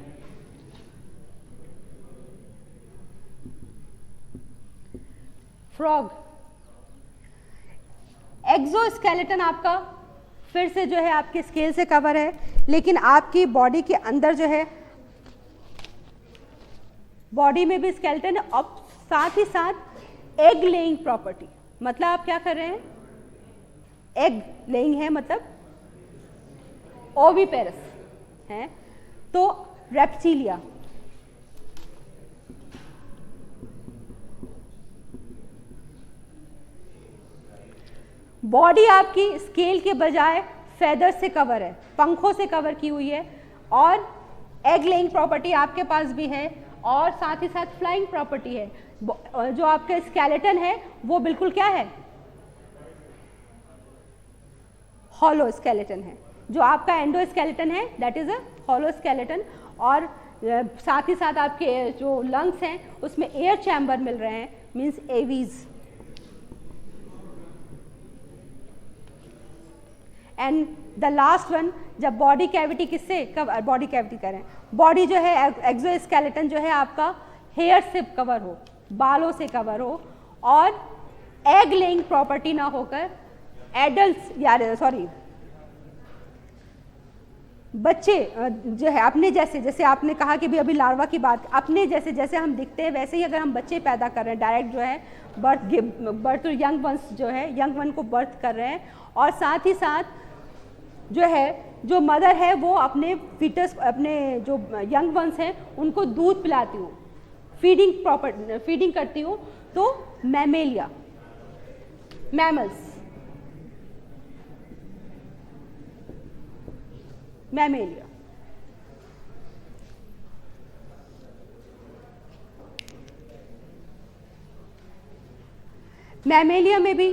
Frog, exoskeleton आपका फिर से जो है आपके स्केल से कवर है, लेकिन आपकी बॉडी के अंदर जो है, बॉडी में भी स्केलेटन है, और साथ ही साथ एग लेइंग प्रॉपर्टी, मतलब आप क्या कर रहे हैं, एग लेइंग है, मतलब ओविपेरस है, तो रेप्टिलिया। बॉडी आपकी स्केल के बजाय फेदर से कवर है, पंखों से कवर की हुई है, और एग लेइंग प्रॉपर्टी आपके पास भी है, और साथ ही साथ फ्लाइंग प्रॉपर्टी है। जो आपका स्केलेटन है वो बिल्कुल क्या है, हॉलो स्केलेटन है। जो आपका एंडोस्केलेटन है that is a hollow skeleton, और साथ ही साथ आपके जो लंग्स हैं उसमें एयर चैम्बर मिल रहे हैं, means aves. And the last one, जब बॉडी कैविटी किससे बॉडी कैविटी करें, बॉडी जो है एक्सोस्केलेटन जो है आपका हेयर से कवर हो, बालों से कवर हो, और एग लेइंग प्रॉपर्टी ना होकर एडल्ट्स या सॉरी बच्चे जो है अपने जैसे, जैसे आपने कहा कि भी अभी लार्वा की बात, अपने जैसे जैसे हम दिखते हैं वैसे ही अगर हम बच्चे पैदा कर रहे हैं, डायरेक्ट जो है बर्थ यंग वंस जो है यंग वन को बर्थ कर रहे हैं, और साथ ही साथ जो है जो मदर है वो अपने फीटस, अपने जो यंग वंस हैं उनको दूध पिलाती हूँ, फीडिंग करती हूँ, तो मैमेलिया, मैमल्स, मैमेलिया। मैमेलिया में भी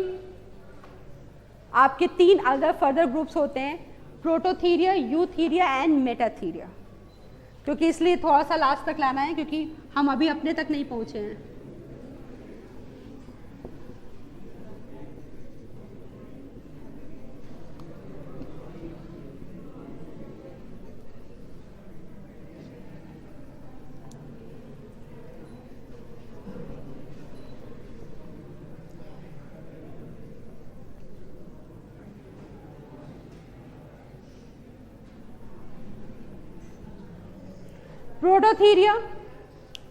आपके 3 अदर फर्दर ग्रुप्स होते हैं, प्रोटोथीरिया, यूथीरिया एंड मेटाथीरिया, क्योंकि इसलिए थोड़ा सा लास्ट तक लाना है क्योंकि हम अभी अपने तक नहीं पहुंचे हैं। प्रोटोथीरिया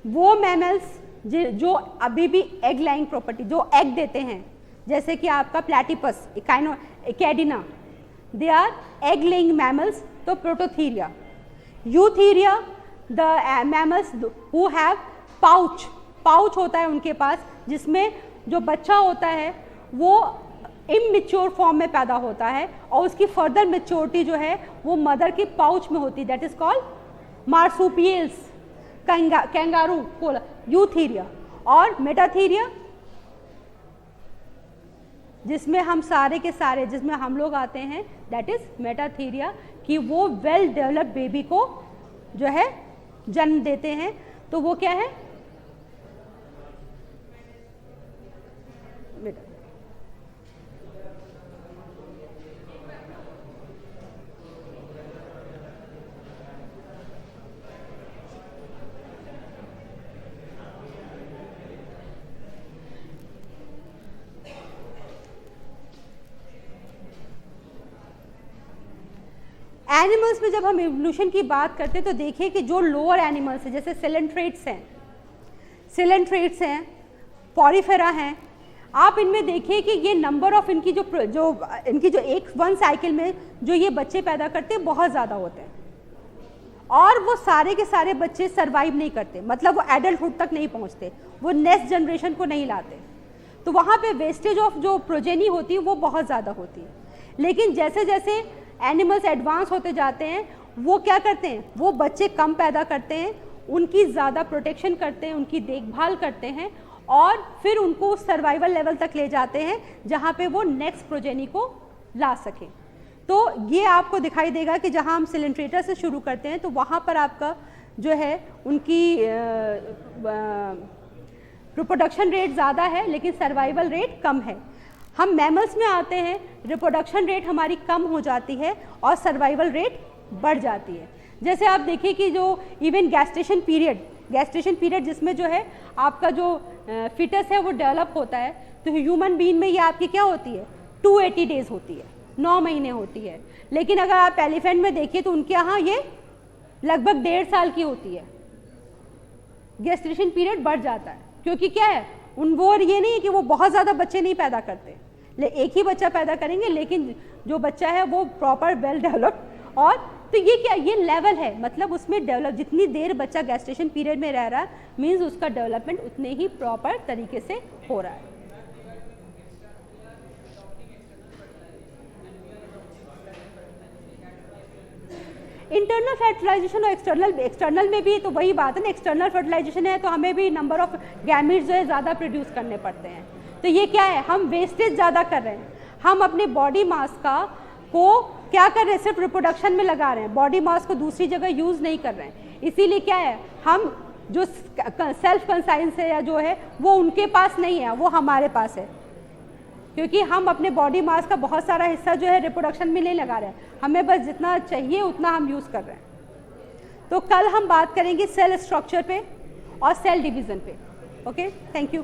वो मैमल्स जो अभी भी एग लाइंग प्रॉपर्टी, जो एग देते हैं, जैसे कि आपका platypus, echidna, they are egg laying mammals, तो prototheria. Eutheria the mammals who have pouch, pouch होता है उनके पास, जिसमें जो बच्चा होता है वो इमैच्योर फॉर्म में पैदा होता है, और उसकी फर्दर मैच्योरिटी जो है वो मदर के पाउच में होती है, that is called marsupials, kangaroo, Eutheria. और मेटाथीरिया जिसमें हम सारे के सारे, जिसमें हम लोग आते हैं, दैट इज मेटाथीरिया, कि वो वेल डेवलप्ड बेबी को जो है जन्म देते हैं, तो वो क्या है, एनिमल्स में जब हम इवोल्यूशन की बात करते हैं तो देखिए कि जो लोअर एनिमल्स हैं जैसे सिलेंट्रेट्स हैं, पॉरीफेरा हैं, आप इनमें देखिए कि ये नंबर ऑफ इनकी जो एक वन साइकिल में जो ये बच्चे पैदा करते हैं बहुत ज़्यादा होते हैं, और वो सारे के सारे बच्चे सरवाइव नहीं करते, मतलब वो एडल्टहुड तक नहीं पहुंचते, वो नेक्स्ट जनरेशन को नहीं लाते। तो वहाँ पे वेस्टेज ऑफ जो प्रोजेनी होती है वो बहुत ज़्यादा होती है। लेकिन जैसे जैसे एनिमल्स एडवांस होते जाते हैं वो क्या करते हैं, वो बच्चे कम पैदा करते हैं, उनकी ज़्यादा प्रोटेक्शन करते हैं, उनकी देखभाल करते हैं, और फिर उनको सर्वाइवल लेवल तक ले जाते हैं जहाँ पे वो नेक्स्ट प्रोजेनी को ला सकें। तो ये आपको दिखाई देगा कि जहाँ हम सिलेंट्रेटर से शुरू करते हैं तो वहाँ पर आपका जो है उनकी रिप्रोडक्शन रेट ज़्यादा है लेकिन सर्वाइवल रेट कम है। हम मैमल्स में आते हैं, रिप्रोडक्शन रेट हमारी कम हो जाती है और सर्वाइवल रेट बढ़ जाती है। जैसे आप देखिए कि जो इवन गैस्टेशन पीरियड जिसमें जो है आपका जो फिटस है वो डेवलप होता है, तो ह्यूमन बीइंग में ये आपकी क्या होती है 280 डेज होती है, 9 महीने होती है। लेकिन अगर आप एलिफेंट में देखिए तो उनके यहाँ ये लगभग 1.5 साल की होती है। गेस्टेशन पीरियड बढ़ जाता है क्योंकि क्या है वो ये नहीं है कि वो बहुत ज़्यादा बच्चे नहीं पैदा करते, एक ही बच्चा पैदा करेंगे, लेकिन जो बच्चा है वो प्रॉपर वेल डेवलप्ड। और तो ये क्या, ये लेवल है, मतलब उसमें डेवलप जितनी देर बच्चा गेस्टेशन पीरियड में रह रहा है मीन्स उसका डेवलपमेंट उतने ही प्रॉपर तरीके से हो रहा है। इंटरनल फर्टिलाइजेशन और एक्सटर्नल में भी तो वही बात है ना, एक्सटर्नल फर्टिलाइजेशन है तो हमें भी नंबर ऑफ गैमेट्स जो है ज़्यादा प्रोड्यूस करने पड़ते हैं। तो ये क्या है, हम वेस्टेज ज़्यादा कर रहे हैं, हम अपने बॉडी मास को क्या कर रहे हैं, सिर्फ रिप्रोडक्शन में लगा रहे हैं, बॉडी मास को दूसरी जगह यूज़ नहीं कर रहे हैं। इसीलिए क्या है, हम जो सेल्फ कंसाइंस है या जो है वो उनके पास नहीं है, वो हमारे पास है, क्योंकि हम अपने बॉडी मास का बहुत सारा हिस्सा जो है रिप्रोडक्शन में नहीं लगा रहे हैं, हमें बस जितना चाहिए उतना हम यूज़ कर रहे हैं। तो कल हम बात करेंगे सेल स्ट्रक्चर पे और सेल डिवीज़न पे। Okay, thank you.